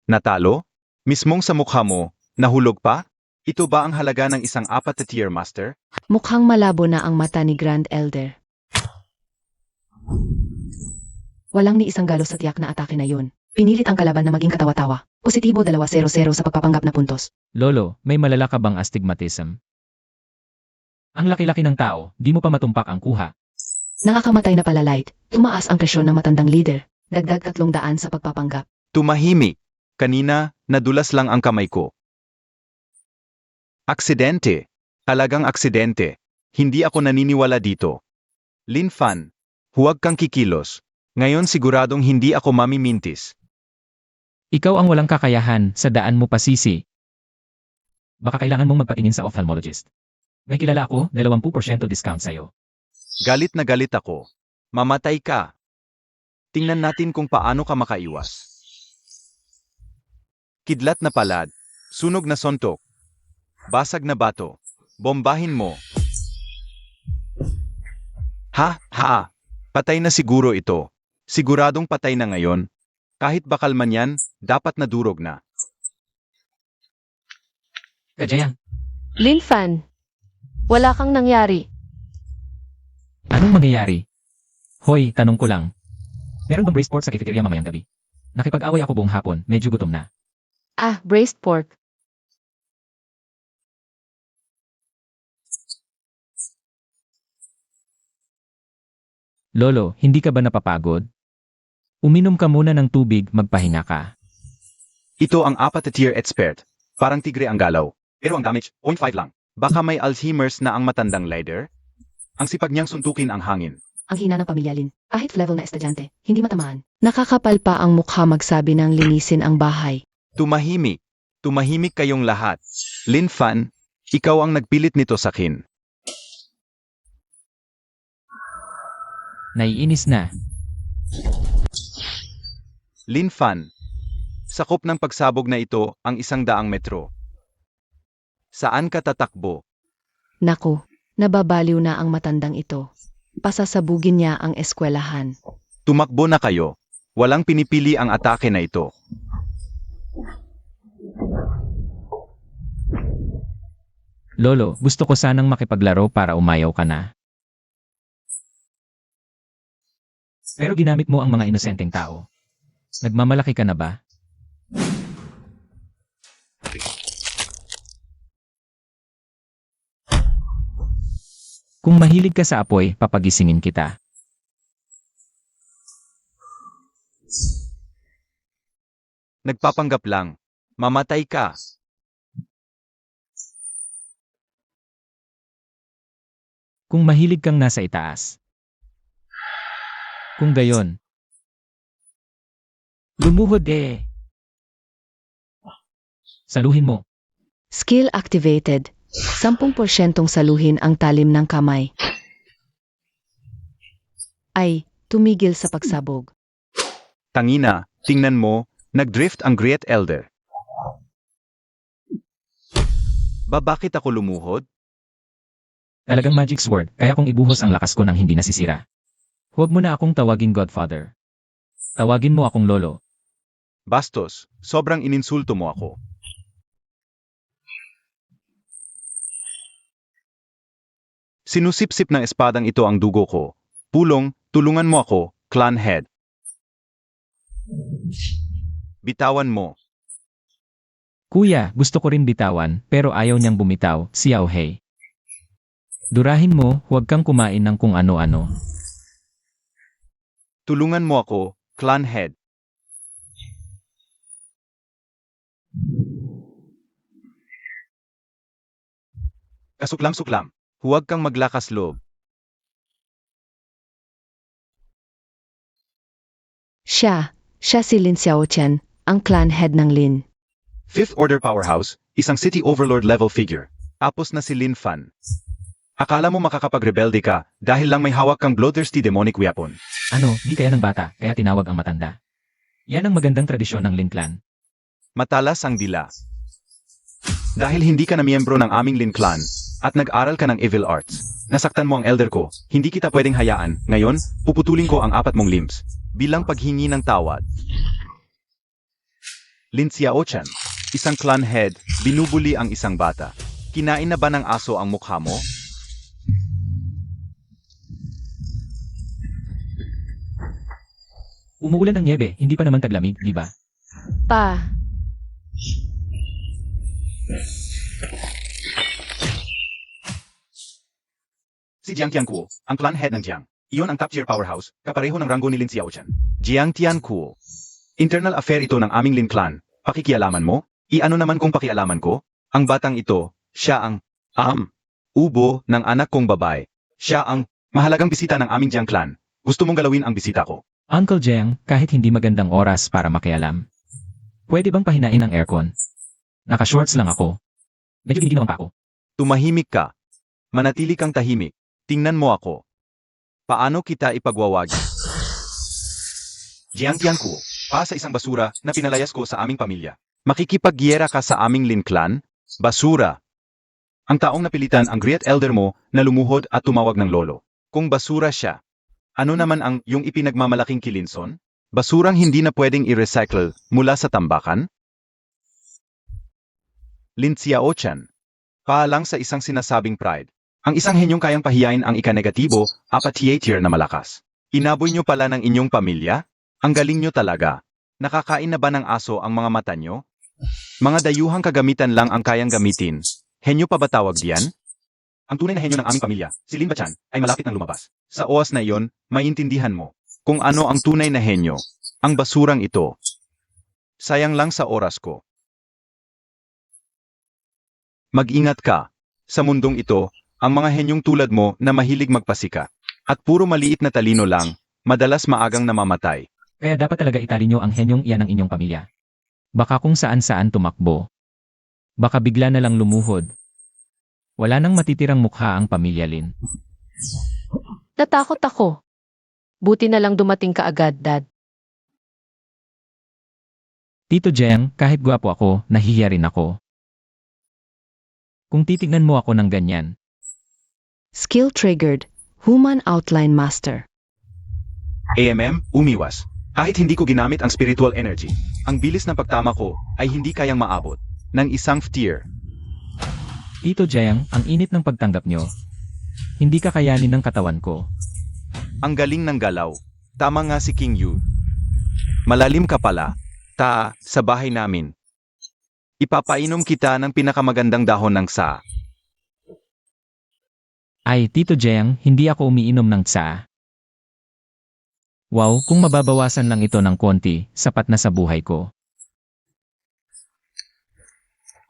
Natalo? Mismong sa mukha mo, nahulog pa? Ito ba ang halaga ng isang 4-tier master? Mukhang malabo na ang mata ni Grand Elder. Walang ni isang galos sa tiyak na atake na yun. Pinilit ang kalaban na maging katawa-tawa. Positibo 2-0-0 sa pagpapanggap na puntos. Lolo, may malala ka bang astigmatism? Ang laki-laki ng tao, di mo pa matumpak ang kuha. Nakakamatay na pala Light. Tumaas ang presyon ng matandang leader. Dagdag 300 sa pagpapanggap. Tumahimik. Kanina, nadulas lang ang kamay ko. Aksidente. Talagang aksidente. Hindi ako naniniwala dito. Lin Fan, huwag kang kikilos. Ngayon siguradong hindi ako mamimintis. Ikaw ang walang kakayahan, sa daan mo pasisi. Baka kailangan mong magpatingin sa ophthalmologist. May kilala ako, 20% discount sa'yo. Galit na galit ako. Mamatay ka. Tingnan natin kung paano ka makaiwas. Kidlat na palad. Sunog na sontok. Basag na bato. Bombahin mo. Ha! Patay na siguro ito. Siguradong patay na ngayon. Kahit bakal man yan, dapat nadurog na. Kajayan, Lin Fan, wala kang nangyari. anong mangyayari? Hoy, tanong ko lang. Meron bang braised pork sa cafeteria mamayang gabi? Nakipag-away ako buong hapon, medyo gutom na. Braised pork. Lolo, hindi ka ba napapagod? Uminom ka muna ng tubig, magpahinga ka. Ito ang 4-tier expert. Parang tigre ang galaw. Pero ang damage, 0.5 lang. Baka may Alzheimer's na ang matandang leader? Ang sipag niyang suntukin ang hangin. Ang hina ng pamilya Lin. Kahit level na estudyante, hindi matamaan. Nakakapal pa ang mukha magsabi ng linisin ang bahay. Tumahimik. Tumahimik kayong lahat. Lin Fan, ikaw ang nagpilit nito sa akin. Naiinis na. Lin Fan, sakop ng pagsabog na ito ang 100 metro. Saan ka tatakbo? Naku, nababaliw na ang matandang ito. Pasasabugin niya ang eskwelahan. Tumakbo na kayo. Walang pinipili ang atake na ito. Lolo, gusto ko sanang makipaglaro para umayaw ka na. Pero ginamit mo ang mga inosenteng tao. Nagmamalaki ka na ba? Kung mahilig ka sa apoy, papagisingin kita. Nagpapanggap lang. Mamatay ka. Kung mahilig kang nasa itaas. Kung gayon. Lumuhod eh. Saluhin mo. Skill activated. 10% saluhin ang talim ng kamay. Ay, tumigil sa pagsabog. Tangina, tingnan mo, nagdrift ang Great Elder. Bakit ako lumuhod? Talagang magic sword, kaya kung ibuhos ang lakas ko nang hindi nasisira. Huwag mo na akong tawaging Godfather. Tawagin mo akong Lolo. Bastos, sobrang ininsulto mo ako. Sinusipsip ng espadang ito ang dugo ko. Pulong, tulungan mo ako, clan head. Bitawan mo. Kuya, gusto ko rin bitawan, pero ayaw niyang bumitaw, si Yao Hei. Durahin mo, huwag kang kumain ng kung ano-ano. Tulungan mo ako, clan head. Kasuklam-suklam. Huwag kang maglakas loob. Siya si Lin Xiaoqian, ang clan head ng Lin. Fifth Order Powerhouse, isang city overlord level figure. Tapos na si Lin Fan. Akala mo makakapagrebelde ka dahil lang may hawak kang bloodthirsty demonic weapon. Ano, di kaya ng bata, kaya tinawag ang matanda. Yan ang magandang tradisyon ng Lin Clan. Matalas ang dila. Dahil hindi ka na miyembro ng aming Lin Clan, at nag-aral ka ng evil arts, nasaktan mo ang elder ko, hindi kita pwedeng hayaan. Ngayon, puputulin ko ang 4 mong limbs, bilang paghingi ng tawad. Lin Xiaochan, isang clan head, binubuli ang isang bata. Kinain na ba ng aso ang mukha mo? Umuulan ng niebe, hindi pa naman taglamig, di ba? Pa, Si Jiang Tiankuo, ang clan head ng Jiang. Iyon ang top tier powerhouse, kapareho ng ranggo ni Lin Xiaochan. Jiang Tiankuo. Internal affair ito ng aming Lin Clan. Pakikialaman mo? Iano naman kung pakialaman ko? Ang batang ito, siya ang ubo ng anak kong babae. Siya ang mahalagang bisita ng aming Jiang Clan. Gusto mong galawin ang bisita ko? Uncle Jiang, kahit hindi magandang oras para makialam. Pwede bang pahinain ang aircon? Naka-shorts lang ako. Medyo giniginawan pa ako. Tumahimik ka. Manatili kang tahimik. Tingnan mo ako. Paano kita ipagwawagi? Jiang Tiankuo, pa sa isang basura na pinalayas ko sa aming pamilya. Makikipagyera ka sa aming Lin Clan? Basura. Ang taong napilitan ang great elder mo na lumuhod at tumawag ng lolo. Kung basura siya, ano naman ang yung ipinagmamalaking kilinson? Basurang hindi na pwedeng i-recycle mula sa tambakan? Lin Xiaochan, paalang sa isang sinasabing pride. Ang isang henyong kayang pahiyain ang ika-negatibo, 4 tier na malakas. Inaboy nyo pala ng inyong pamilya? Ang galing nyo talaga. Nakakain na ba ng aso ang mga mata nyo? Mga dayuhang kagamitan lang ang kayang gamitin. Henyo pa ba tawag diyan? Ang tunay na henyo ng aming pamilya, si Lin Bachan, ay malapit nang lumabas. Sa oras na iyon, maintindihan mo kung ano ang tunay na henyo. Ang basurang ito. Sayang lang sa oras ko. Mag-ingat ka. Sa mundong ito, ang mga henyong tulad mo na mahilig magpasika, at puro maliit na talino lang, madalas maagang namamatay. Kaya dapat talaga itali nyo ang henyong iyan ng inyong pamilya. Baka kung saan-saan tumakbo. Baka bigla na lang lumuhod. Wala nang matitirang mukha ang pamilya Lin. natakot ako. Buti na lang dumating ka agad, Dad. Tito Jiang, kahit gwapo ako, nahihiya rin ako. Kung titignan mo ako ng ganyan, Skill triggered. Human Outline Master. AMM, umiwas. Kahit hindi ko ginamit ang spiritual energy, ang bilis ng pagtama ko ay hindi kayang maabot ng isang tier. Tito Jiang, ang init ng pagtanggap nyo. Hindi kakayanin ng katawan ko. Ang galing ng galaw. Tama nga si King Yu. Malalim ka pala. Sa bahay namin. Ipapainom kita ng pinakamagandang dahon ng sa. Ay, Tito Jiang, hindi ako umiinom ng tsa. Wow, kung mababawasan lang ito ng konti, sapat na sa buhay ko.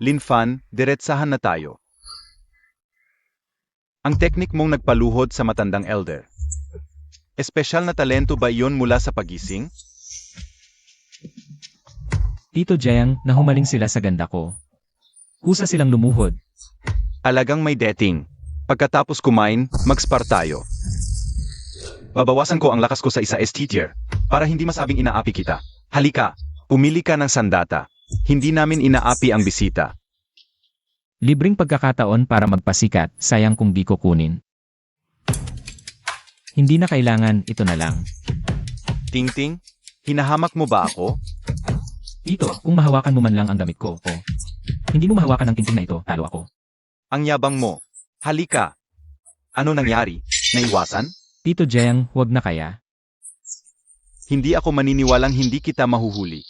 Lin Fan, diretsahan na tayo. Ang teknik mong nagpaluhod sa matandang elder. Espesyal na talento ba iyon mula sa pagising? Tito Jiang, nahumaling sila sa ganda ko. Kusa silang lumuhod. Alagang may dating. Pagkatapos kumain, mag-spar tayo. Babawasan ko ang lakas ko sa isa ST tier, para hindi masabing inaapi kita. Halika, pumili ka ng sandata. Hindi namin inaapi ang bisita. Libreng pagkakataon para magpasikat, sayang kung di ko kunin. Hindi na kailangan, ito na lang. Ting-ting, hinahamak mo ba ako? Tito, kung mahawakan mo man lang ang damit ko, o hindi mo mahawakan ang tinting na ito, talo ako. Ang yabang mo. Halika. Ano nangyari? Naiwasan? Tito Jiang, wag na kaya. Hindi ako maniniwalang hindi kita mahuhuli.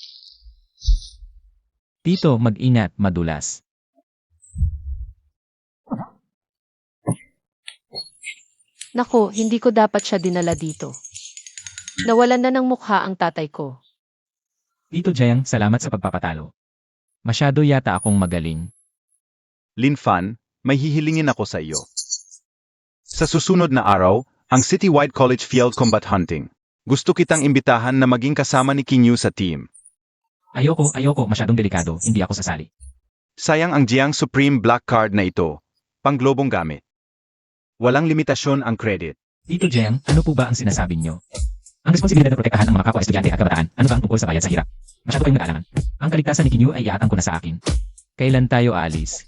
Tito, mag-ingat, madulas. Nako, hindi ko dapat siya dinala dito. Nawalan na ng mukha ang tatay ko. Tito Jiang, salamat sa pagpapatalo. Masyado yata akong magaling. Lin Fan, may hihilingin ako sa iyo. Sa susunod na araw, ang Citywide College Field Combat Hunting. Gusto kitang imbitahan na maging kasama ni King Yu sa team. Ayoko, masyadong delikado, hindi ako sasali. Sayang ang Jiang Supreme Black Card na ito. Pangglobong gamit. Walang limitasyon ang credit. Tito Jiang, ano po ba ang sinasabi nyo? Ang responsibilidad na protektahan ang mga kapwa-estudyante at kabataan, ano ba ang tungkol sa bayad sa hirap? Masyado kayong nag-aalangan. Ang kaligtasan ni Kinyu ay iatang ko na sa akin. Kailan tayo alis?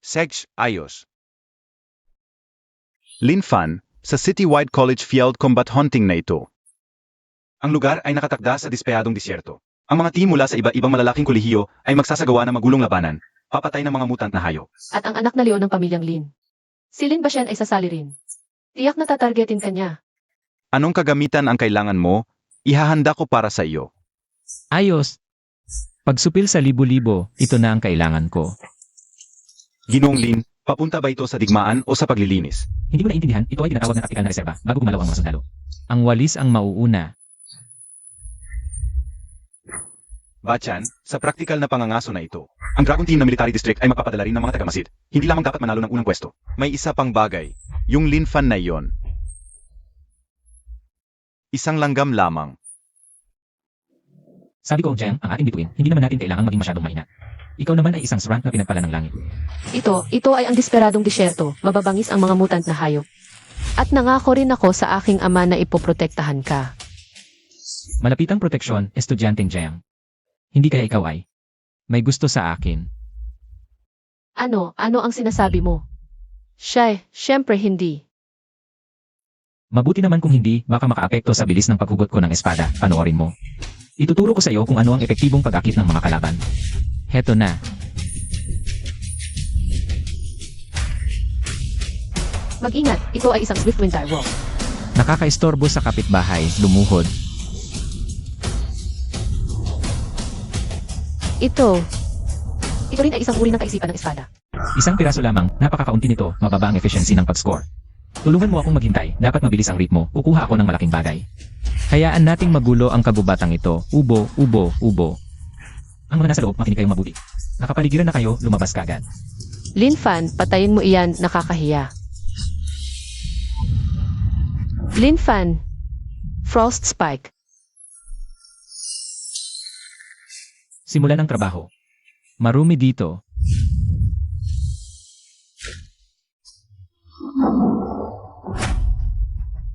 Seg, ayos. Linfan, sa citywide college field combat hunting na ito. Ang lugar ay nakatakda sa dispeyadong disyerto. Ang mga team mula sa iba-ibang malalaking kolehiyo ay magsasagawa ng magulong labanan, papatay ng mga mutant na hayop. At ang anak na leon ng pamilyang Lin. Si Lin ba siya ay sasali rin? Tiyak na tatargetin ka niya. Anong kagamitan ang kailangan mo? Ihahanda ko para sa iyo. Ayos. Pagsupil sa libo-libo, ito na ang kailangan ko. Ginoong Lin, papunta ba ito sa digmaan o sa paglilinis? Hindi mo naintindihan, ito ay tinatawag na taktikal na reserba bago gumalaw ang mga sundalo. Ang walis ang mauuna. Bachan, sa praktikal na pangangaso na ito, ang Dragon Team na Military District ay magpapadala rin ng mga taga-Masid. Hindi lamang dapat manalo ng unang pwesto. May isa pang bagay, yung Linfan na iyon. Isang langgam lamang. Sabi ko, Jiang, ang ating bituin, hindi naman natin kailangang maging masyadong mahina. Ikaw naman ay isang srank na pinagpala ng langit. Ito ay ang desperadong disyerto, mababangis ang mga mutant na hayop. At nangako rin ako sa aking ama na ipoprotektahan ka. Malapitang proteksyon, estudyanteng Jiang. Hindi kaya ikaw ay may gusto sa akin. Ano ang sinasabi mo? Siyempre hindi. Mabuti naman kung hindi, baka makaapekto sa bilis ng paghugot ko ng espada. Panoorin mo. Ituturo ko sa iyo kung ano ang epektibong pag-akit ng mga kalaban. Heto na. Mag-ingat, ito ay isang swift wind direwolf. Nakakaistorbo sa kapitbahay, lumuhod. Ito rin ay isang uri ng kaisipan ng espada. Isang piraso lamang, napakakaunti nito, mababa ang efficiency ng pag-score. Tulungan mo akong maghintay, dapat mabilis ang ritmo, kukuha ako ng malaking bagay. Hayaan nating magulo ang kagubatang ito, ubo, ubo, ubo. Ang mga nasa loob, makinig kayong mabuti. Nakapaligiran na kayo, lumabas kagad. Linfan, patayin mo iyan, nakakahiya. Linfan, Frost Spike. Simulan ang trabaho. Marumi dito.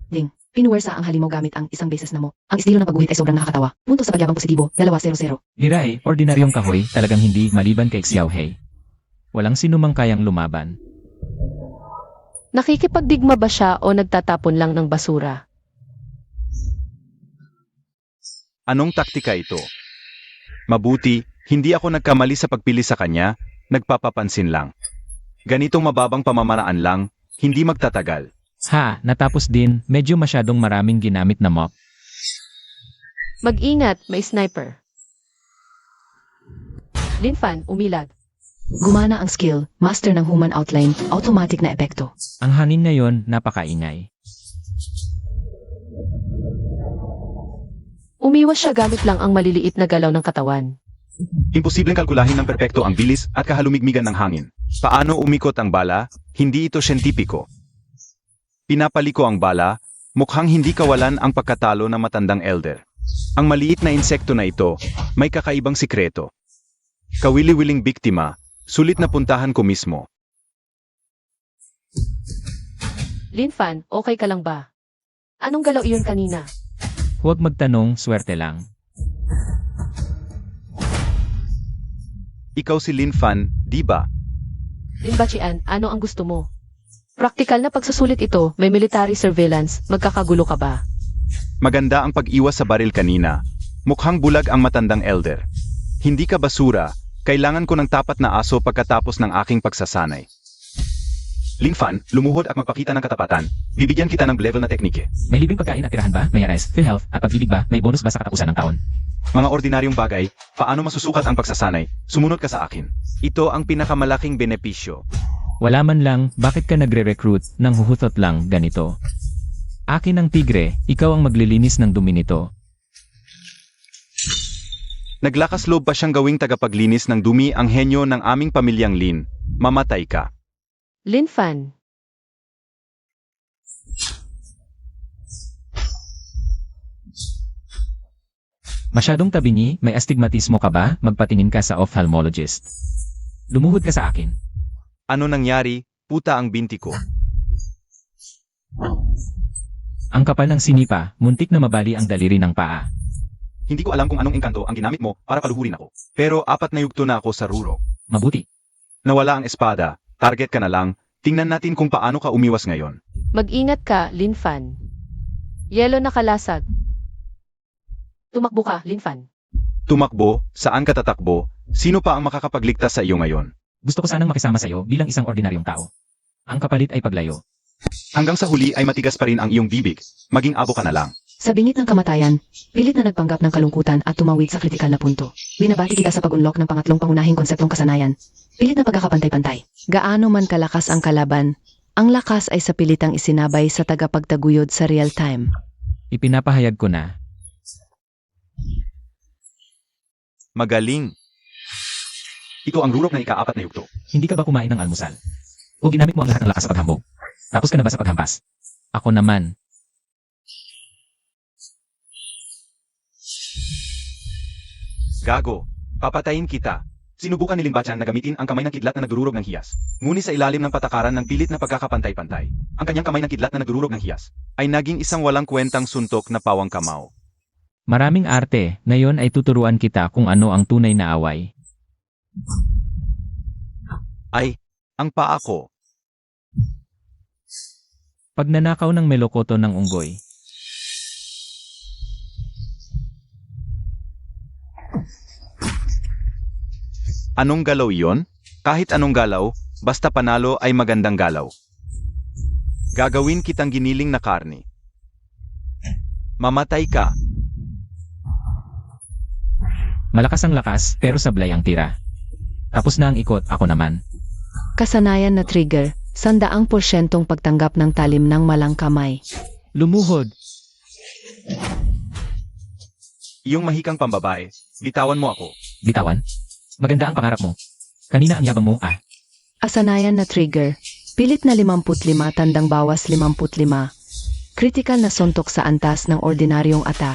Ding, pinuwersa ang halimaw gamit ang isang beses na mo. Ang estilo ng pagguhit ay sobrang nakakatawa. Punto sa pagyabang positibo, 2-0-0. Hirai, ordinaryong kahoy, talagang hindi maliban kay Xiaohei. Walang sinumang kayang lumaban. Nakikipagdigma ba siya o nagtatapon lang ng basura? Anong taktika ito? Mabuti, hindi ako nagkamali sa pagpili sa kanya, nagpapapansin lang. Ganitong mababang pamamaraan lang, hindi magtatagal. Ha, natapos din, medyo masyadong maraming ginamit na mop. Mag-ingat, may sniper. Linfan, umilag. Gumana ang skill, master ng human outline, automatic na epekto. Ang hangin ngayon, napakaingay. Umiwas siya gamit lang ang maliliit na galaw ng katawan. Imposibleng kalkulahin ng perpekto ang bilis at kahalumigmigan ng hangin. Paano umikot ang bala? Hindi ito siyentipiko. Pinapaliko ang bala, mukhang hindi kawalan ang pagkatalo ng matandang elder. Ang maliit na insekto na ito, may kakaibang sikreto. Kawili-wiling biktima, sulit na puntahan ko mismo. Linfan, okay ka lang ba? Anong galaw iyon kanina? Huwag magtanong, swerte lang. Ikaw si Linfan, di ba? Linbachian, ano ang gusto mo? Praktikal na pagsusulit ito, may military surveillance, magkakagulo ka ba? Maganda ang pag-iwas sa baril kanina. Mukhang bulag ang matandang elder. Hindi ka basura, kailangan ko ng tapat na aso pagkatapos ng aking pagsasanay. Linfan, lumuhod at magpakita ng katapatan. Bibigyan kita ng level na teknike. May libreng pagkain at tirahan ba? May RS, PhilHealth, at pag-ibig ba? May bonus ba sa katapusan ng taon? Mga ordinaryong bagay, paano masusukat ang pagsasanay? Sumunod ka sa akin. Ito ang pinakamalaking benepisyo. Wala man lang, bakit ka nagre-recruit ng huhutot lang ganito? Akin ang tigre, ikaw ang maglilinis ng dumi nito. Naglakas loob pa siyang gawing tagapaglinis ng dumi ang henyo ng aming pamilyang Lin. Mamatay ka. Linfan. Masyadong tabingi, may astigmatismo ka ba? Magpatingin ka sa ophthalmologist. Lumuhod ka sa akin. Ano nangyari? Puta ang binti ko. Ang kapal ng sinipa, muntik na mabali ang daliri ng paa. Hindi ko alam kung anong engkanto ang ginamit mo para paluhurin ako. Pero 4 na yugto na ako sa ruro. Mabuti. Nawala ang espada, target ka na lang, tingnan natin kung paano ka umiwas ngayon. Mag-ingat ka, Linfan. Yelo na kalasag. Tumakbo ka, Linfan. Tumakbo, saan ka tatakbo, sino pa ang makakapagligtas sa iyo ngayon? Gusto ko sanang makisama sa'yo bilang isang ordinaryong tao. Ang kapalit ay paglayo. Hanggang sa huli ay matigas pa rin ang iyong bibig, maging abo ka na lang. Sa bingit ng kamatayan, pilit na nagpanggap ng kalungkutan at tumawid sa kritikal na punto. Binabati kita sa pag-unlock ng pangatlong pangunahing konseptong kasanayan. Pilit na pagkakapantay-pantay. Gaano man kalakas ang kalaban, ang lakas ay sa pilitang isinabay sa tagapagtaguyod sa real time. Ipinapahayag ko na. Magaling. Ito ang rurok na ika-4 na yugto. Hindi ka ba kumain ng almusal? O ginamit mo ang lahat ng lakas sa paghambog? Tapos ka na ba sa paghampas? Ako naman. Gago, papatayin kita. Sinubukan ni Limbachan na gamitin ang kamay ng kidlat na nagdururog ng hiyas. Ngunit sa ilalim ng patakaran ng pilit na pagkakapantay-pantay, ang kanyang kamay ng kidlat na nagdururog ng hiyas ay naging isang walang kwentang suntok na pawang kamao. Maraming arte, ngayon ay tuturuan kita kung ano ang tunay na away. Ay, ang paa ko. Pagnanakaw ng melokoto ng unggoy. Anong galaw iyon? Kahit anong galaw, basta panalo ay magandang galaw. Gagawin kitang giniling na karne. Mamatay ka. Malakas ang lakas, pero sablay ang tira. Tapos na ang ikot, ako naman. Kasanayan na trigger, 100% pagtanggap ng talim ng malang kamay. Lumuhod. Iyong mahikang pambabae, bitawan mo ako. Bitawan. Maganda ang pangarap mo. Kanina ang yabang mo, ah. Asanayan na trigger, pilit na 55 tandang bawas 55. Critical na suntok sa antas ng ordinaryong ata.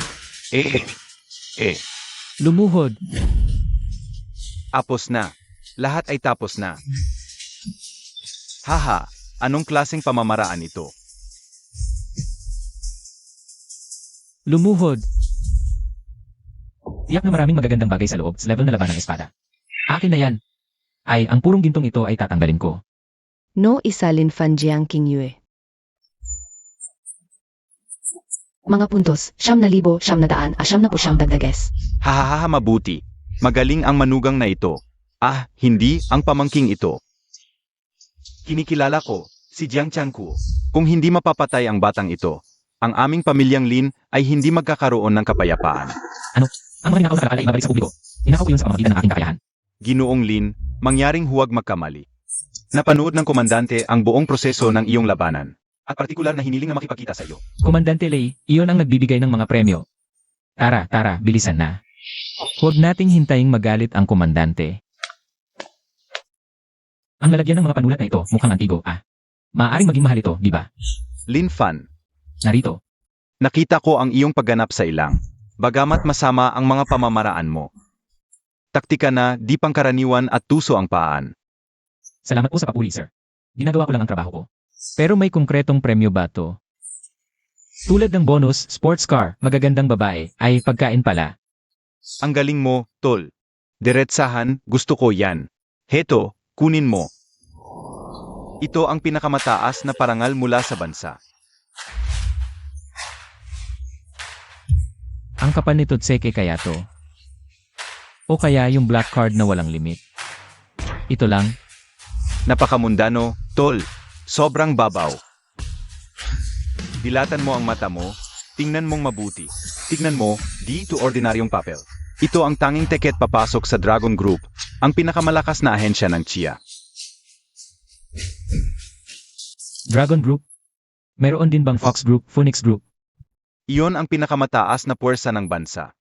Lumuhod. Apos na. Lahat ay tapos na. Haha, anong klaseng pamamaraan ito? Lumuhod. Tiyak na maraming magagandang bagay sa loob, level na laban ng espada. Akin na yan. Ay, ang purong gintong ito ay tatanggalin ko. No isalin fan jiang king yue. Mga puntos, 9,000, 900, 900 dagdages. Hahaha mabuti. Magaling ang manugang na ito. Ah, hindi ang pamangking ito. Kinikilala ko, si Jiang Changku. Kung hindi mapapatay ang batang ito, ang aming pamilyang Lin ay hindi magkakaroon ng kapayapaan. Ang mga ninakaw na kalakal ay ibabalik sa publiko. Ninakaw ko yun sa pamamagitan ng aking kakayahan. Ginoong Lin, mangyaring huwag magkamali. Napanood ng komandante ang buong proseso ng iyong labanan. At partikular na hiniling na makipagkita sa iyo. Komandante Lei, iyon ang nagbibigay ng mga premyo. Tara, bilisan na. Huwag nating hintaying magalit ang komandante. Ang lalagyan ng mga panulat na ito, mukhang antigo, ah. Maaaring maging mahal ito, di ba? Lin Fan, Narito. nakita ko ang iyong pagganap sa ilang. Bagamat masama ang mga pamamaraan mo. Taktika na di pangkaraniwan at tuso ang paan. Salamat po sa papuri, sir. Ginagawa ko lang ang trabaho ko. Pero may konkretong premyo ba to? Tulad ng bonus, sports car, magagandang babae, ay pagkain pala. Ang galing mo, tol. Diretsahan, gusto ko yan. Heto, kunin mo. Ito ang pinakamataas na parangal mula sa bansa. Ang kapal nito tseke kaya to. O kaya yung black card na walang limit. Ito lang. Napakamundano, tol. Sobrang babaw. Dilatan mo ang mata mo, tingnan mong mabuti. Tingnan mo, di ito ordinaryong papel. Ito ang tanging tiket papasok sa Dragon Group, ang pinakamalakas na ahensya ng Chia. Dragon Group? Meron din bang Fox Group, Phoenix Group? Iyon ang pinakamataas na puwersa ng bansa.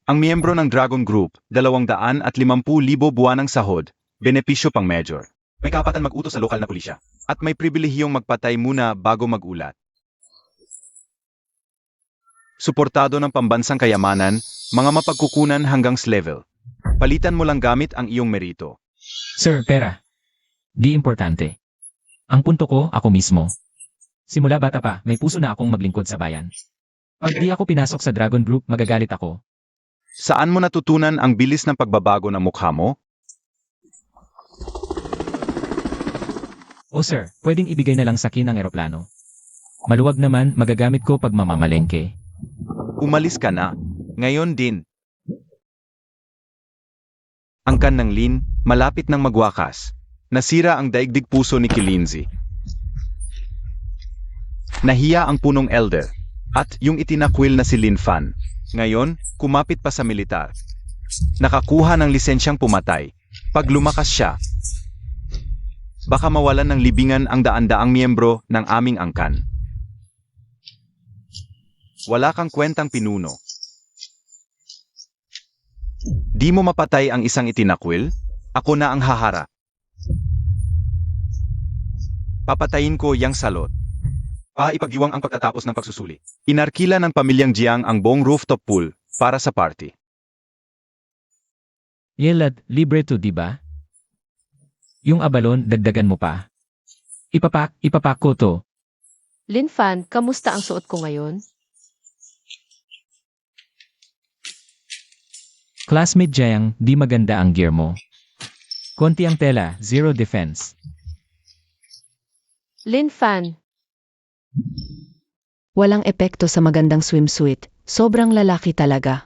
Ang miyembro ng Dragon Group, 250,000 buwanang sahod, benepisyo pang major. May kapatan mag-utos sa lokal na pulisya, at may pribilehiyong magpatay muna bago mag-ulat. Suportado ng pambansang kayamanan, mga mapagkukunan hanggang level. Palitan mo lang gamit ang iyong merito. Sir, pera. Di importante. Ang punto ko, ako mismo. Simula bata pa, may puso na akong maglingkod sa bayan. Pag di ako pinasok sa Dragon Group, magagalit ako. Saan mo natutunan ang bilis ng pagbabago ng mukha mo? O sir, pwedeng ibigay na lang sa akin ang eroplano. Maluwag naman, magagamit ko pag mamamalengke. Umalis ka na. Ngayon din. Angkan ng Lin, malapit nang magwakas. Nasira ang daigdig puso ni Kilinzi. Nahiya ang punong elder. At yung itinakwil na si Lin Fan. Ngayon, kumapit pa sa militar. Nakakuha ng lisensyang pumatay. Pag lumakas siya, baka mawalan ng libingan ang daan-daang miyembro ng aming angkan. Wala kang kwentang pinuno. Di mo mapatay ang isang itinakwil? Ako na ang hahara. Papatayin ko yang salot. Ipagdiwang ang pagtatapos ng pagsusuli. Inarkila ng pamilyang Jiang ang buong rooftop pool para sa party. Yelad, libre to, di ba? Yung abalon, dagdagan mo pa. Ipapak ko to. Lin Fan, kamusta ang suot ko ngayon? Classmate Jiang, di maganda ang gear mo. Konti ang tela, zero defense. Lin Fan, Walang epekto sa magandang swimsuit. Sobrang lalaki talaga.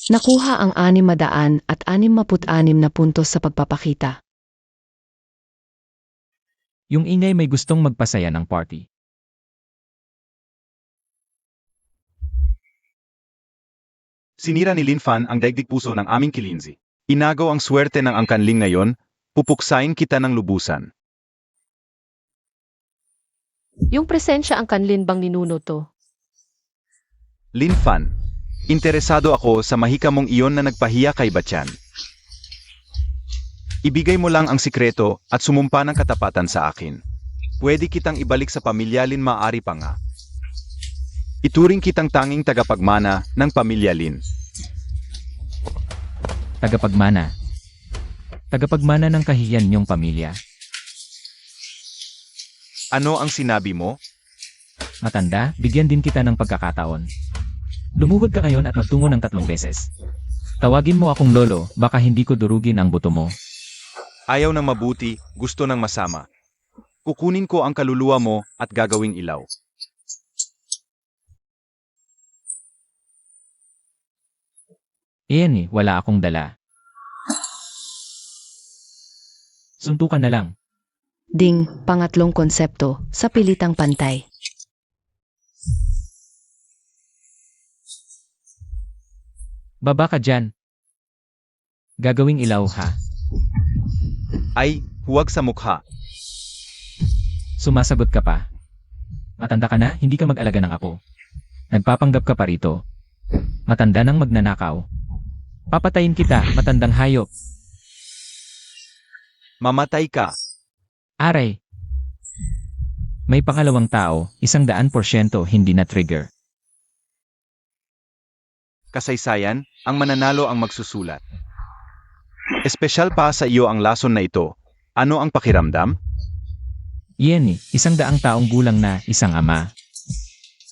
Nakuha ang 666 na puntos sa pagpapakita. Yung ingay may gustong magpasaya ng party. Sinira ni Lin Fan ang daigdig puso ng aming Kilinzi. Inagaw ang swerte ng angkanling ngayon, pupuksain kita ng lubusan. yung presensya ang kanlin bang ninuno to? Lin Fan, interesado ako sa mahika mong iyon na nagpahiya kay Bachan. Ibigay mo lang ang sikreto at sumumpa ng katapatan sa akin. Pwede kitang ibalik sa pamilya Lin, maaari pa nga. Ituring kitang tanging tagapagmana ng pamilya Lin. Tagapagmana. Tagapagmana ng kahiyan niyong pamilya. Ano ang sinabi mo? Matanda, bigyan din kita ng pagkakataon. Lumuhod ka ngayon at magtungo ng 3 beses. Tawagin mo akong lolo, baka hindi ko durugin ang buto mo. Ayaw ng mabuti, gusto ng masama. Kukunin ko ang kaluluwa mo at gagawing ilaw. Iyan wala akong dala. Suntukan na lang. Ding, pangatlong konsepto, sa pilitang pantay. Baba ka dyan. Gagawing ilaw ha. Ay, huwag sa mukha. Sumasagot ka pa. Matanda ka na, hindi ka mag-alaga ng apo. Nagpapanggap ka pa rito. Matanda nang magnanakaw. Papatayin kita, matandang hayop. Mamatay ka. Aray. May pangalawang tao, 100% hindi na trigger. Kasaysayan, ang mananalo ang magsusulat. Espesyal pa sa iyo ang lason na ito. Ano ang pakiramdam? Iyan 100 taong gulang na isang ama.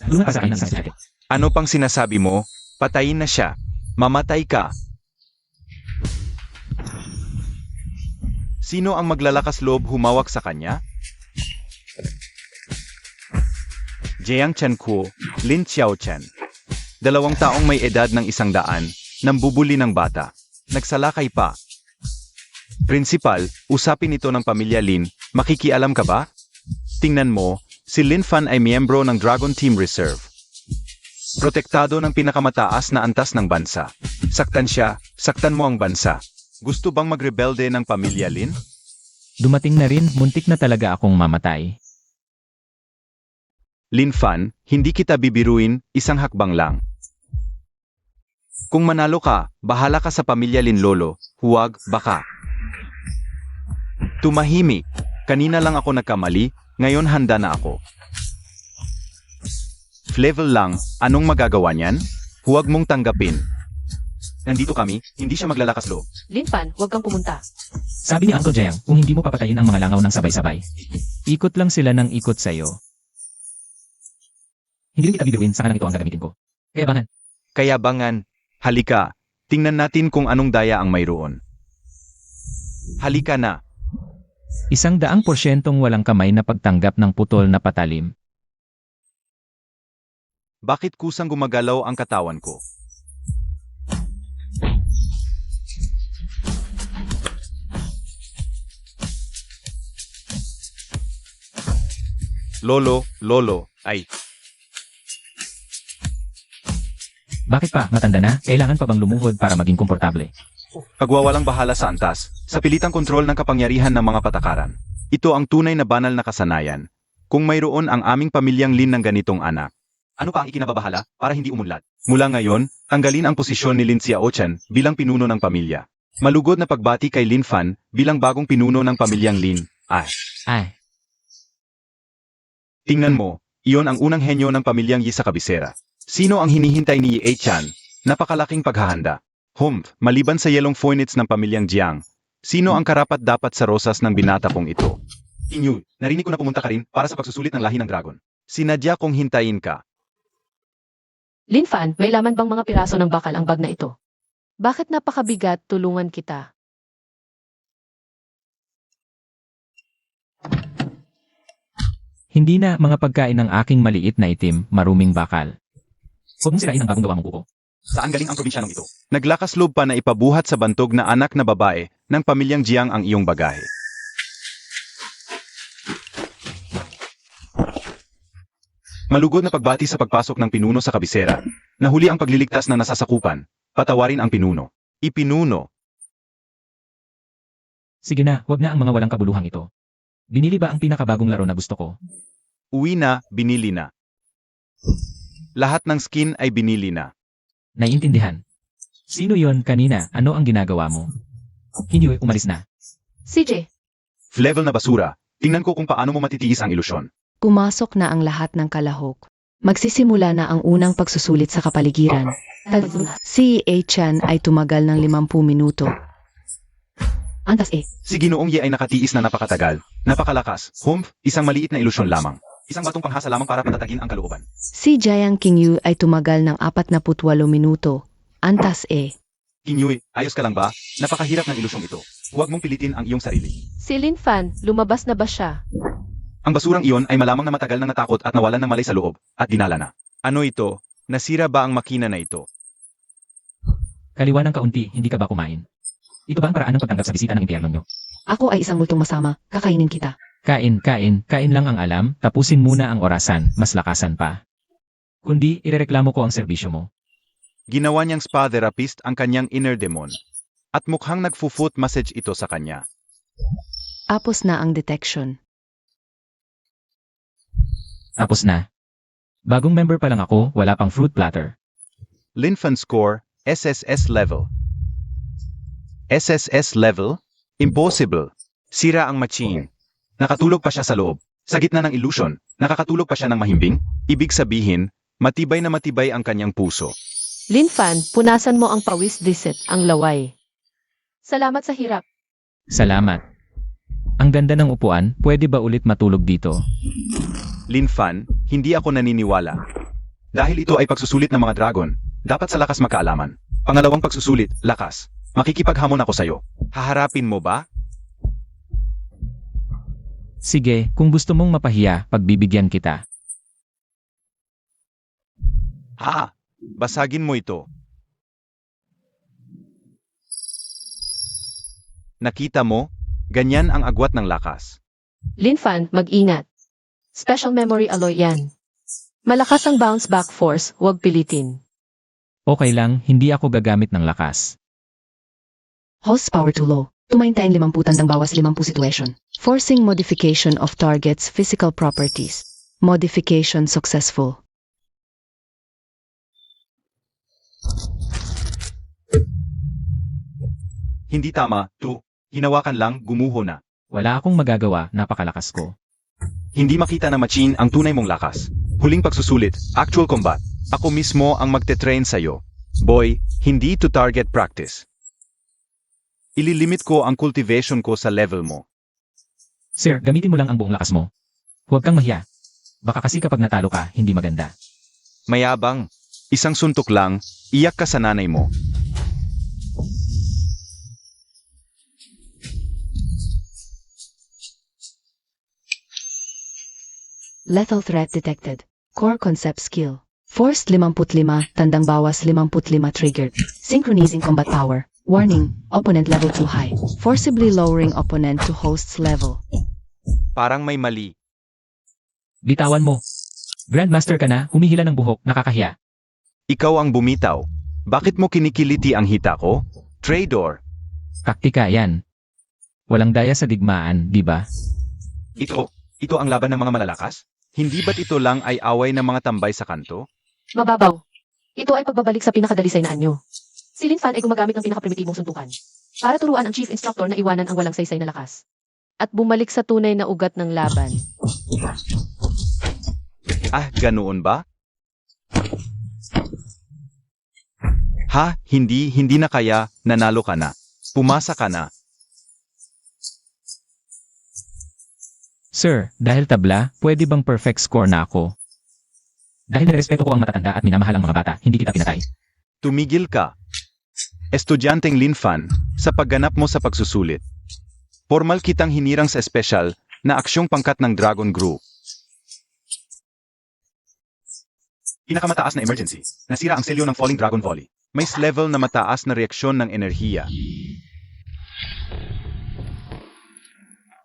Luma pa sa akin ang sakit. Ano pang sinasabi mo? Patayin na siya. Mamatay ka. Sino ang maglalakas loob humawak sa kanya? Jiang Chenkuo, Lin Xiaochen. 2 taong may edad ng 100, nambubuli ng bata. Nagsalakay pa. Principal, usapin ito ng pamilya Lin, makikialam ka ba? Tingnan mo, si Lin Fan ay miyembro ng Dragon Team Reserve. Protektado ng pinakamataas na antas ng bansa. Saktan siya, saktan mo ang bansa. Gusto bang magrebelde ng pamilya Lin? Dumating na rin, muntik na talaga akong mamatay. Lin Fan, hindi kita bibiruin, isang hakbang lang. Kung manalo ka, bahala ka sa pamilya Lin lolo, huwag, baka. Tumahimik, kanina lang ako nagkamali, ngayon handa na ako. Flevel lang, anong magagawa niyan? Huwag mong tanggapin. Nandito kami, hindi siya maglalakas loob. Lin Fan, huwag kang pumunta. Sabi ni Uncle Jiang, kung hindi mo papatayin ang mga langaw ng sabay-sabay. Ikot lang sila ng ikot sa'yo. Hindi rin kita bibiruin, saka lang ito ang gagamitin ko. Kaya bangan. Kayabangan, halika, tingnan natin kung anong daya ang mayroon. Halika na. 100% walang kamay na pagtanggap ng putol na patalim. Bakit kusang gumagalaw ang katawan ko? Lolo, ay, Bakit pa, matanda na, kailangan pa bang lumuhod para maging komportable? pagwawalang bahala sa antas, sa pilitang kontrol ng kapangyarihan ng mga patakaran. Ito ang tunay na banal na kasanayan. Kung mayroon ang aming pamilyang Lin ng ganitong anak, ano pa ang ikinababahala para hindi umunlad? Mula ngayon, tanggalin ang posisyon ni Lin Xiaochan bilang pinuno ng pamilya. Malugod na pagbati kay Lin Fan bilang bagong pinuno ng pamilyang Lin. Ay, Tingnan mo, iyon ang unang henyo ng pamilyang Yi sa kabisera. Sino ang hinihintay ni Yi Chan? Napakalaking paghahanda. Maliban sa yelong phoenix ng pamilyang Jiang, sino ang karapat-dapat sa rosas ng binata kong ito? Inyo, narinig ko na pumunta ka rin para sa pagsusulit ng lahi ng dragon. Sinadya kong hintayin ka. Lin Fan, may laman bang mga piraso ng bakal ang bag na ito? Bakit napakabigat? Tulungan kita. hindi na mga pagkain ng aking maliit na itim, maruming bakal. Huwag mong sirain ang bagong gawa mong kuko. Saan galing ang probinsyanong ito? Naglakas loob pa na ipabuhat sa bantog na anak na babae ng pamilyang Jiang ang iyong bagahe. Malugod na pagbati sa pagpasok ng pinuno sa kabisera. Nahuli ang pagliligtas na nasasakupan. Patawarin ang pinuno. Ipinuno. Sige na, huwag na ang mga walang kabuluhang ito. Binili ba ang pinakabagong laro na gusto ko? Uwi na, binili na. Lahat ng skin ay binili na. Naiintindihan. Sino yon kanina? Ano ang ginagawa mo? Hindi, umalis na. CJ, Level na basura. Tingnan ko kung paano mo matitiis ang ilusyon. Pumasok na ang lahat ng kalahok. Magsisimula na ang unang pagsusulit sa kapaligiran. Si Chan ay tumagal ng 50 minuto. antas Si Ginoong Ye ay nakatiis na napakatagal. Napakalakas. Isang maliit na ilusyon lamang. Isang batong panghasa lamang para patatagin ang kalooban. Si Jiang Qingyu ay tumagal ng 48 minuto. Antas Kinyuy, ayos ka lang ba? Napakahirap ng ilusyong ito. Huwag mong pilitin ang iyong sarili. Si Lin Fan, lumabas na ba siya? Ang basurang iyon ay malamang na matagal nang natakot at nawalan ng malay sa loob, at dinala na. Ano ito? Nasira ba ang makina na ito? Kaliwa ng kaunti, hindi ka ba kumain? Ito ba ang paraan ng pagtanggap sa bisita ng impyerno nyo? Ako ay isang multong masama. Kakainin kita. Kain lang ang alam, tapusin muna ang orasan, mas lakasan pa. Kundi, irereklamo ko ang serbisyo mo. Ginawa niyang spa therapist ang kanyang inner demon. At mukhang nagfo-foot massage ito sa kanya. Tapos na ang detection. Tapos na. Bagong member pa lang ako, wala pang fruit platter. Linfan score, SSS level. SSS level? Impossible. Sira ang machine. Nakatulog pa siya sa loob. Sa gitna ng illusion, nakakatulog pa siya ng mahimbing. Ibig sabihin, matibay na matibay ang kanyang puso. Lin Fan, punasan mo ang pawis disit, ang laway. Salamat sa hirap. Salamat. Ang ganda ng upuan, pwede ba ulit matulog dito? Linfan, hindi ako naniniwala. Dahil ito ay pagsusulit ng mga dragon, dapat sa lakas magkaalaman. Pangalawang pagsusulit, lakas. Makikipaghamon ako sa'yo. Haharapin mo ba? Sige, kung gusto mong mapahiya, pagbibigyan kita. Basagin mo ito. Nakita mo? Ganyan ang agwat ng lakas. Lin Fan, mag-ingat. Special memory alloy yan. Malakas ang bounce back force, huwag pilitin. Okay lang, hindi ako gagamit ng lakas. Horsepower too low. Tumaintain 50 tandang bawas 50 situation. Forcing modification of target's physical properties. Modification successful. Hindi tama, hinawakan lang, gumuho na. Wala akong magagawa, napakalakas ko. Hindi makita na machine ang tunay mong lakas. Huling pagsusulit, actual combat. Ako mismo ang magte-train sa'yo. Boy, hindi to target practice. Ililimit ko ang cultivation ko sa level mo. Sir, gamitin mo lang ang buong lakas mo. Huwag kang mahiya. Baka kasi kapag natalo ka, hindi maganda. Mayabang. Isang suntok lang, iyak ka sa nanay mo. Lethal threat detected. Core concept skill. Forced 55, tandang bawas 55 triggered. Synchronizing combat power. Warning, opponent level too high. Forcibly lowering opponent to host's level. Parang may mali. Bitawan mo. Grandmaster ka na, humihila ng buhok, nakakahiya. Ikaw ang bumitaw. Bakit mo kinikiliti ang hita ko? Traitor. Taktika yan. Walang daya sa digmaan, di ba? Ito ang laban ng mga malalakas? Hindi ba't ito lang ay away ng mga tambay sa kanto? Mababaw. Ito ay pagbabalik sa pinakadalisay na anyo. Si Lin Fan ay gumagamit ng pinakaprimitibong suntukan para turuan ang chief instructor na iwanan ang walang saysay na lakas. At bumalik sa tunay na ugat ng laban. Ah, ganoon ba? Ha, hindi na kaya, nanalo ka na. Pumasa ka na. Sir, dahil tabla, pwede bang perfect score na ako? Dahil nirespeto ko ang matatanda at minamahal ang mga bata, hindi kita pinatay. Tumigil ka. Estudyanteng Lin Fan, sa pagganap mo sa pagsusulit. Formal kitang hinirang sa espesyal na aksyong pangkat ng Dragon Group. Pinakamataas na emergency. Nasira ang selyo ng Falling Dragon Volley. May level na mataas na reaksyon ng enerhiya.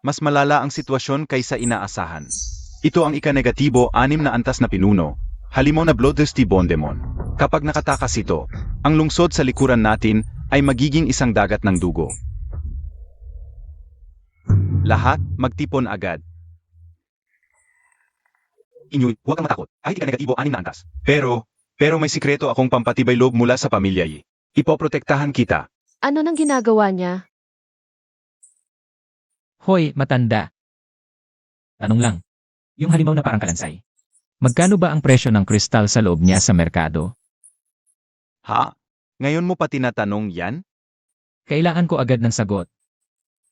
Mas malala ang sitwasyon kaysa inaasahan. Ito ang ika-negatibo 6 na antas na pinuno. Halimaw na Bloodthirsty Bondemon. Kapag nakatakas ito, ang lungsod sa likuran natin ay magiging isang dagat ng dugo. Lahat magtipon agad. Inyuy, huwag kang matakot. Kahit ika-negatibo 6 na antas. Pero may sikreto akong pampatibay loob mula sa pamilya yi. Ipoprotektahan kita. Ano nang ginagawa niya? Hoy, matanda. Tanong lang. Yung halimaw na parang kalansay. Magkano ba ang presyo ng kristal sa loob niya sa merkado? Ha? Ngayon mo pa tinatanong yan? Kailangan ko agad ng sagot.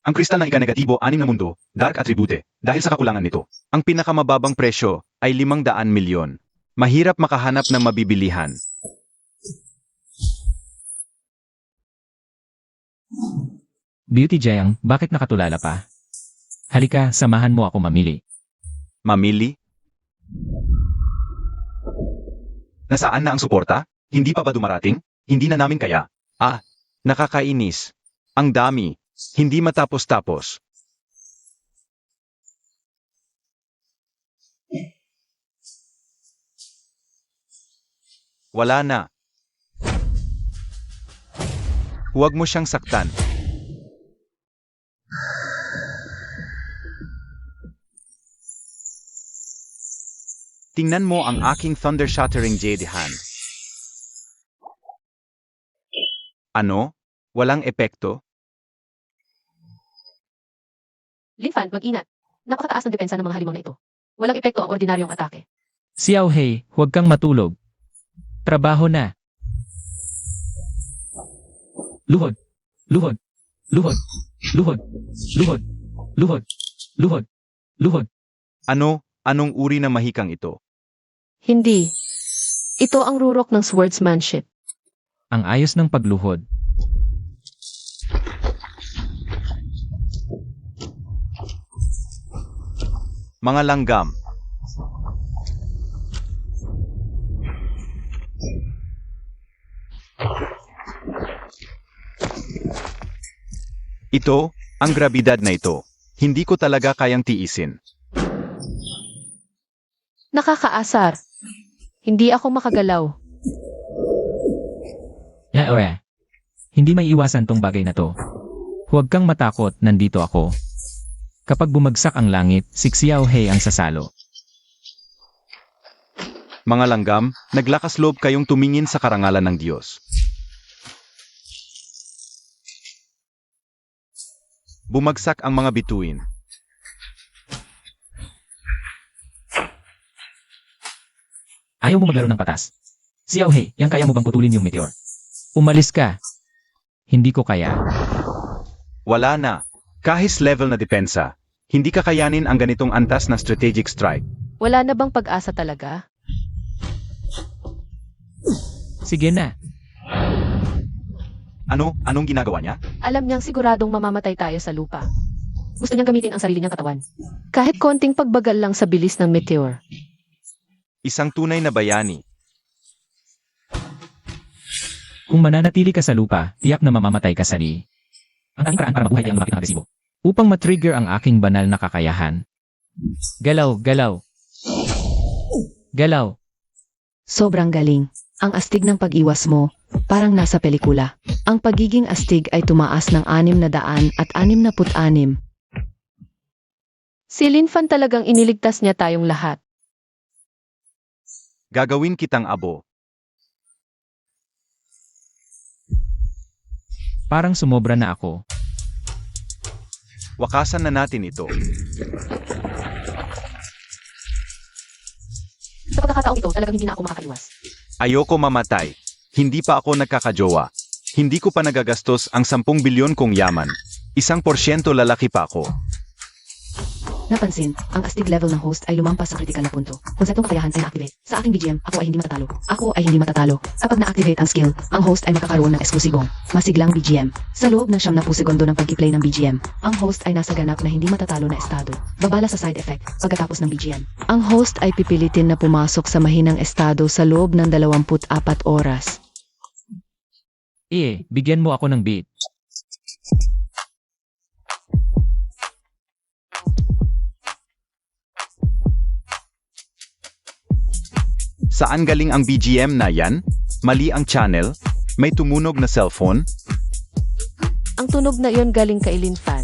Ang kristal ng ika-negatibo 6 na mundo, Dark Attribute, dahil sa kakulangan nito. Ang pinakamababang presyo ay 500 milyon. Mahirap makahanap ng mabibilihan. Beauty Jayang, bakit nakatulala pa? Halika, samahan mo ako mamili. Mamili? Nasaan na ang suporta? Hindi pa ba dumarating? Hindi na namin kaya. Ah, nakakainis. Ang dami. Hindi matapos-tapos. Wala na. Huwag mo siyang saktan. Tingnan mo ang aking thunder-shattering Jade Hand. Ano? Walang epekto? Lin Fan, mag-ingat. Napakataas ng depensa ng mga halimaw na ito. Walang epekto ang ordinaryong atake. Xiao Hei, huwag kang matulog. Trabaho na. Luhod. Luhod. Luhod. Luhod. Luhod. Luhod. Luhod. Luhod. Ano? Anong uri ng mahikang ito? Hindi. Ito ang rurok ng swordsmanship. Ang ayos ng pagluhod. Mga langgam. Ito, ang grabidad na ito. Hindi ko talaga kayang tiisin. Nakakaasar. Hindi ako makagalaw. Hindi may iwasan tong bagay na to. Huwag kang matakot, nandito ako. Kapag bumagsak ang langit, si Xiao Hei ang sasalo. Mga langgam, naglakas loob kayong tumingin sa karangalan ng Diyos. Bumagsak ang mga bituin. Ayaw mo maglaro ng patas. Xiao Hei, yang kaya mo bang putulin yung meteor? Umalis ka. Hindi ko kaya. Wala na. Kahit level na depensa, hindi kakayanin ang ganitong antas na strategic strike. Wala na bang pag-asa talaga? Sige na. Anong ginagawa niya? Alam niyang siguradong mamamatay tayo sa lupa. Gusto niyang gamitin ang sarili niyang katawan. Kahit konting pagbagal lang sa bilis ng meteor. Isang tunay na bayani. Kung mananatili ka sa lupa, tiyak na mamamatay ka sa li. Ang tanging paraan para mabuhay ay ang lumapit ng agresibo. Upang matrigger ang aking banal na kakayahan. Galaw, galaw. Galaw. Sobrang galing. Ang astig ng pag-iwas mo, parang nasa pelikula. Ang pagiging astig ay tumaas ng 666. Si Lin Fan talagang iniligtas niya tayong lahat. Gagawin kitang abo. Parang sumobra na ako. Wakasan na natin ito. Sa pagkakataong ito, talagang hindi na ako makakaiwas. Ayoko mamatay. Hindi pa ako nagkakajowa. Hindi ko pa nagagastos ang 10 bilyon kong yaman. 1% lalaki pa ako. Napansin, ang astig level ng host ay lumampas sa critical na punto. Kung sa itong kakayahan ay na-activate, sa aking BGM, ako ay hindi matatalo. Ako ay hindi matatalo. Kapag na-activate ang skill, ang host ay makakaroon ng eksklusibong, masiglang BGM. Sa loob ng 90 segundo ng pag-play ng BGM, ang host ay nasa ganap na hindi matatalo na estado. Babala sa side effect, pagkatapos ng BGM. Ang host ay pipilitin na pumasok sa mahinang estado sa loob ng 24 oras. Bigyan mo ako ng beat. Saan galing ang BGM na yan? Mali ang channel? May tumunog na cellphone? Ang tunog na iyon galing kay Lin Fan.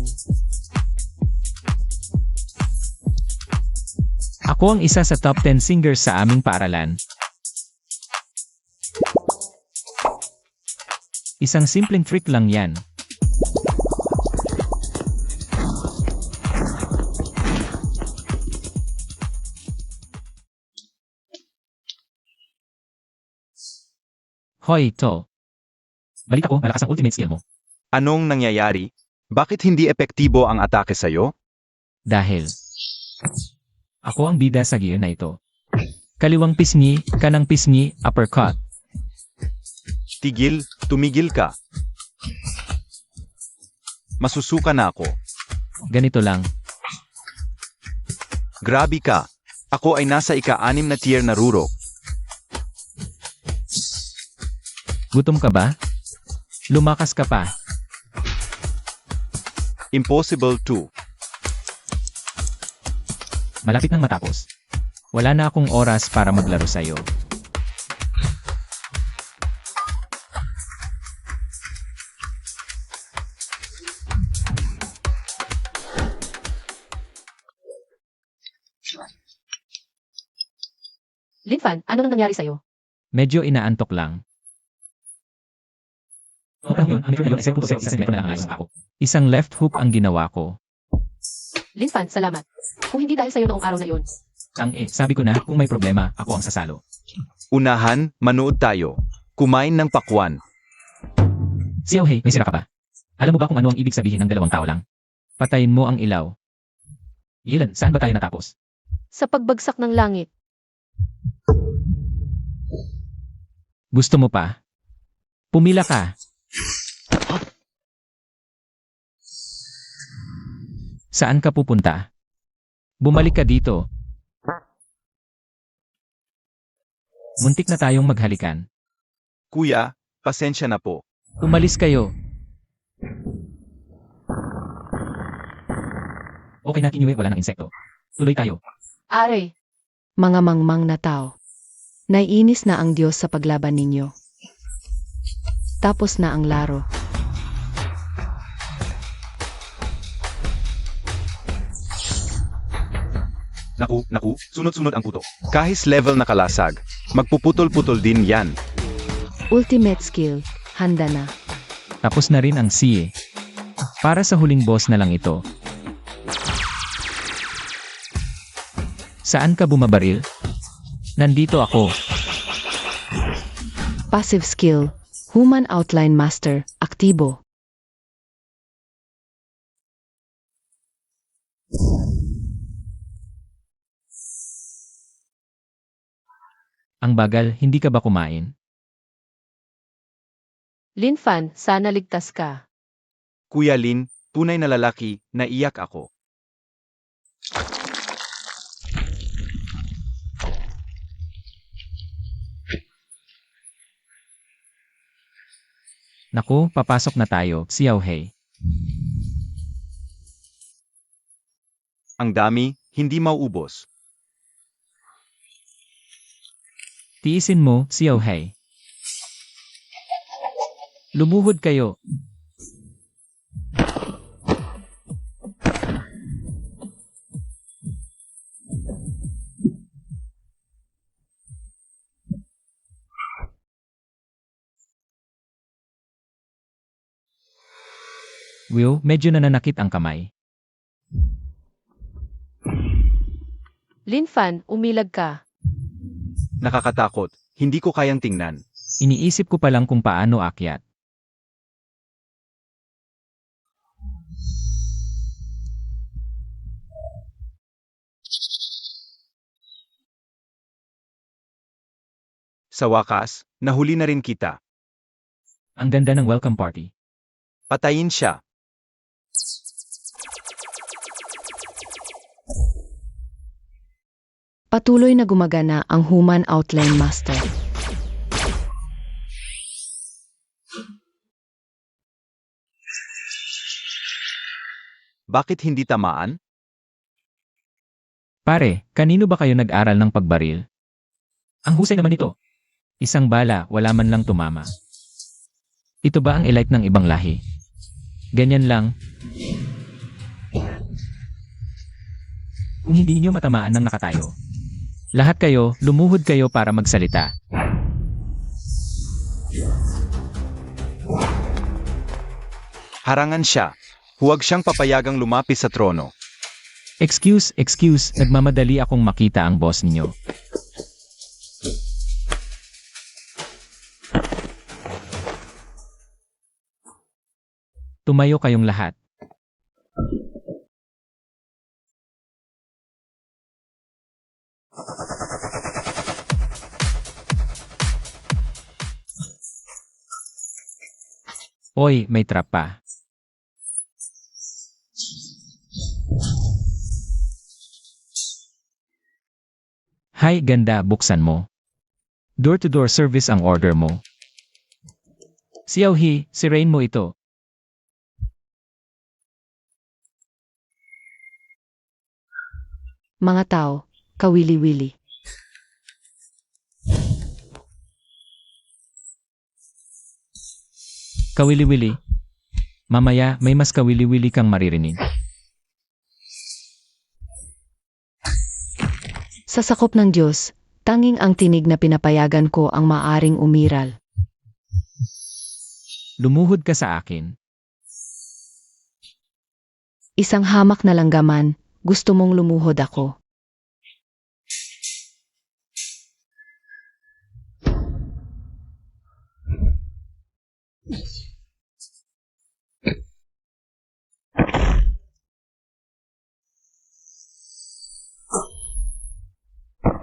Ako ang isa sa top 10 singers sa aming paaralan. Isang simpleng trick lang yan. Hoy, tol. Balita ko, malakas ang ultimate skill mo. Anong nangyayari? Bakit hindi epektibo ang atake sa'yo? Dahil ako ang bida sa gear na ito. Kaliwang pisngi, kanang pisngi, uppercut. Tigil, tumigil ka. Masusuka na ako. Ganito lang. Grabe ka. Ako ay nasa ika-6 na tier na ruro. Gutom ka ba? Lumakas ka pa. Impossible to. Malapit nang matapos. Wala na akong oras para maglaro sa'yo. Lin Fan, ano nang nangyari sa'yo? Medyo inaantok lang. Isang left hook ang ginawa ko. Lin Fan, salamat. Kung hindi dahil sa'yo noong araw na iyon. Sabi ko na, kung may problema, ako ang sasalo. Unahan, manood tayo. Kumain ng pakwan. Hey, may sira ka ba? Alam mo ba kung ano ang ibig sabihin ng 2 tao lang? Patayin mo ang ilaw. Ilan, saan ba tayo natapos? Sa pagbagsak ng langit. Gusto mo pa? Pumila ka. Saan ka pupunta? Bumalik ka dito. Muntik na tayong maghalikan. Kuya, pasensya na po. Umalis kayo. Okay na Kinyue, wala ng insekto. Tuloy tayo. Are, Mga mangmang na tao. Naiinis na ang Diyos sa paglaban ninyo. Tapos na ang laro. Naku, sunod-sunod ang puto. Kahit level na kalasag, magpuputol-putol din yan. Ultimate skill, handa na. Tapos na rin ang CA. Para sa huling boss na lang ito. Saan ka bumabaril? Nandito ako. Passive skill, Human Outline Master, aktibo. Ang bagal, hindi ka ba kumain? Lin Fan, sana ligtas ka. Kuya Lin, Tunay na lalaki, naiyak ako. Naku, papasok na tayo, Xiao Hei. Ang dami, hindi mauubos. Tiisin mo, Xiao Hei. Lumuhod kayo. Will, medyo nananakit ang kamay. Linfan, umilag ka. Nakakatakot, hindi ko kayang tingnan. Iniisip ko pa lang kung paano akyat. Sa wakas, nahuli na rin kita. Ang ganda ng welcome party. Patayin siya. Patuloy na gumagana ang Human Outline Master. Bakit hindi tamaan? Pare, kanino ba kayo nag-aral ng pagbaril? Ang husay naman ito. Isang bala, wala man lang tumama. Ito ba ang elite ng ibang lahi? Ganyan lang. Kung hindi niyo matamaan ng nakatayo. Lahat kayo, lumuhod kayo para magsalita. Harangan siya. Huwag siyang papayagang lumapis sa trono. Excuse, nagmamadali akong makita ang boss ninyo. Tumayo kayong lahat. Oy, may trap pa. Hi, ganda, buksan mo. Door-to-door service ang order mo. Xiao He, sirain mo ito. Mga tao, kawili-wili. Kawili-wili. Mamaya, may mas kawili-wili kang maririnig. Sa sakop ng Diyos, tanging ang tinig na pinapayagan ko ang maaring umiral. Lumuhod ka sa akin. Isang hamak na langgaman, gusto mong lumuhod ako.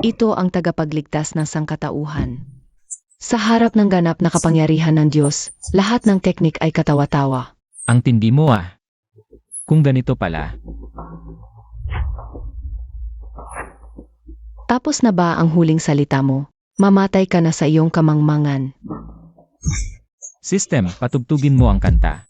Ito ang tagapagligtas ng sangkatauhan. Sa harap ng ganap na kapangyarihan ng Diyos, lahat ng teknik ay katawa-tawa. Ang tindi mo ah. Kung ganito pala. Tapos na ba ang huling salita mo? Mamatay ka na sa iyong kamangmangan. System, patugtugin mo ang kanta.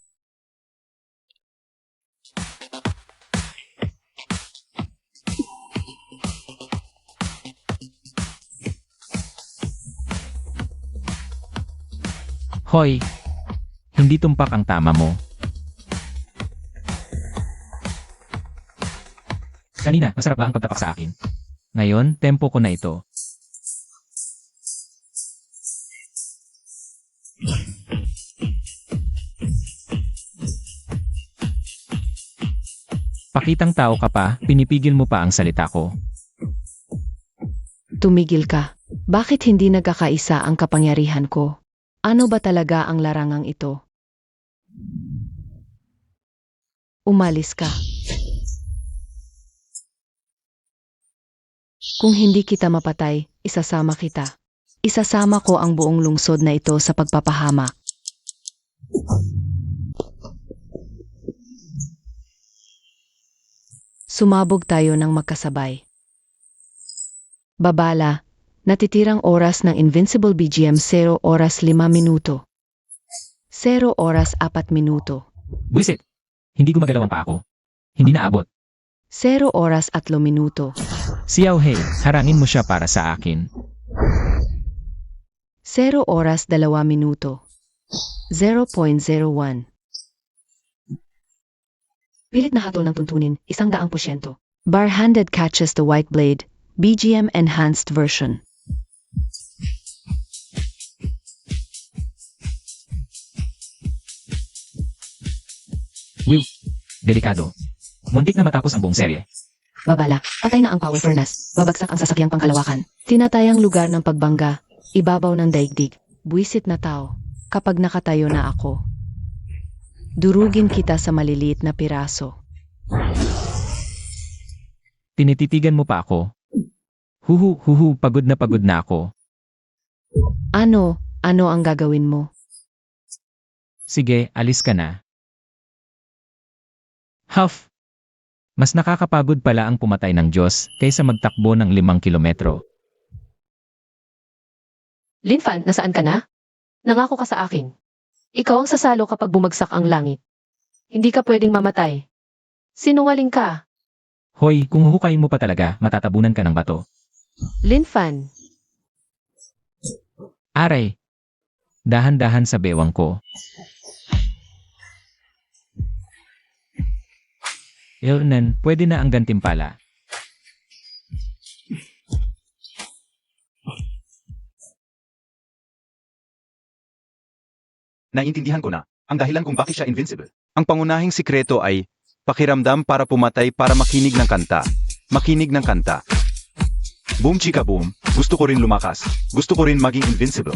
Hoy, hindi tumpak ang tama mo. Kanina, masarap ba ang pagtapak sa akin? Ngayon, tempo ko na ito. Pakitang tao ka pa, pinipigil mo pa ang salita ko. Tumigil ka. Bakit hindi nagkakaisa ang kapangyarihan ko? Ano ba talaga ang larangang ito? Umalis ka. Kung hindi kita mapatay, isasama kita. Isasama ko ang buong lungsod na ito sa pagpapahamak. Sumabog tayo ng magkasabay. Babala, natitirang oras ng Invincible BGM 0 oras 5 minuto. 0 oras 4 minuto. Buisit! Hindi gumagalaw ang paa ko. Hindi naabot. 0 oras 3 minuto. Xiao Hei, harangin mo siya para sa akin. 0 oras 2 minuto. 0.01. Pilit na hatol ng tuntunin, 100%. Bar-handed catches the white blade, BGM enhanced version. Delikado. Muntik na matapos ang buong serye. Babala, patay na ang power furnace. Babagsak ang sasakyang pangkalawakan. Tinatayang lugar ng pagbangga, ibabaw ng daigdig. Buwisit na tao, kapag nakatayo na ako. Durugin kita sa maliliit na piraso. Tinititigan mo pa ako. Pagod na ako. Ano ang gagawin mo? Sige, alis ka na. Huff! Mas nakakapagod pala ang pumatay ng Diyos kaysa magtakbo ng 5 kilometro. Linfan, nasaan ka na? Nangako ka sa akin. Ikaw ang sasalo kapag bumagsak ang langit. Hindi ka pwedeng mamatay. Sinungaling ka. Hoy, kung huhukayin mo pa talaga, matatabunan ka ng bato. Linfan, Aray! Dahan-dahan sa bewang ko. Ilnan, pwede na ang gantimpala. Naintindihan ko na ang dahilan kung bakit siya invincible. Ang pangunahing sikreto ay pakiramdam para pumatay para makinig ng kanta. Makinig ng kanta. Boom chika boom, gusto ko rin lumakas. Gusto ko rin maging invincible.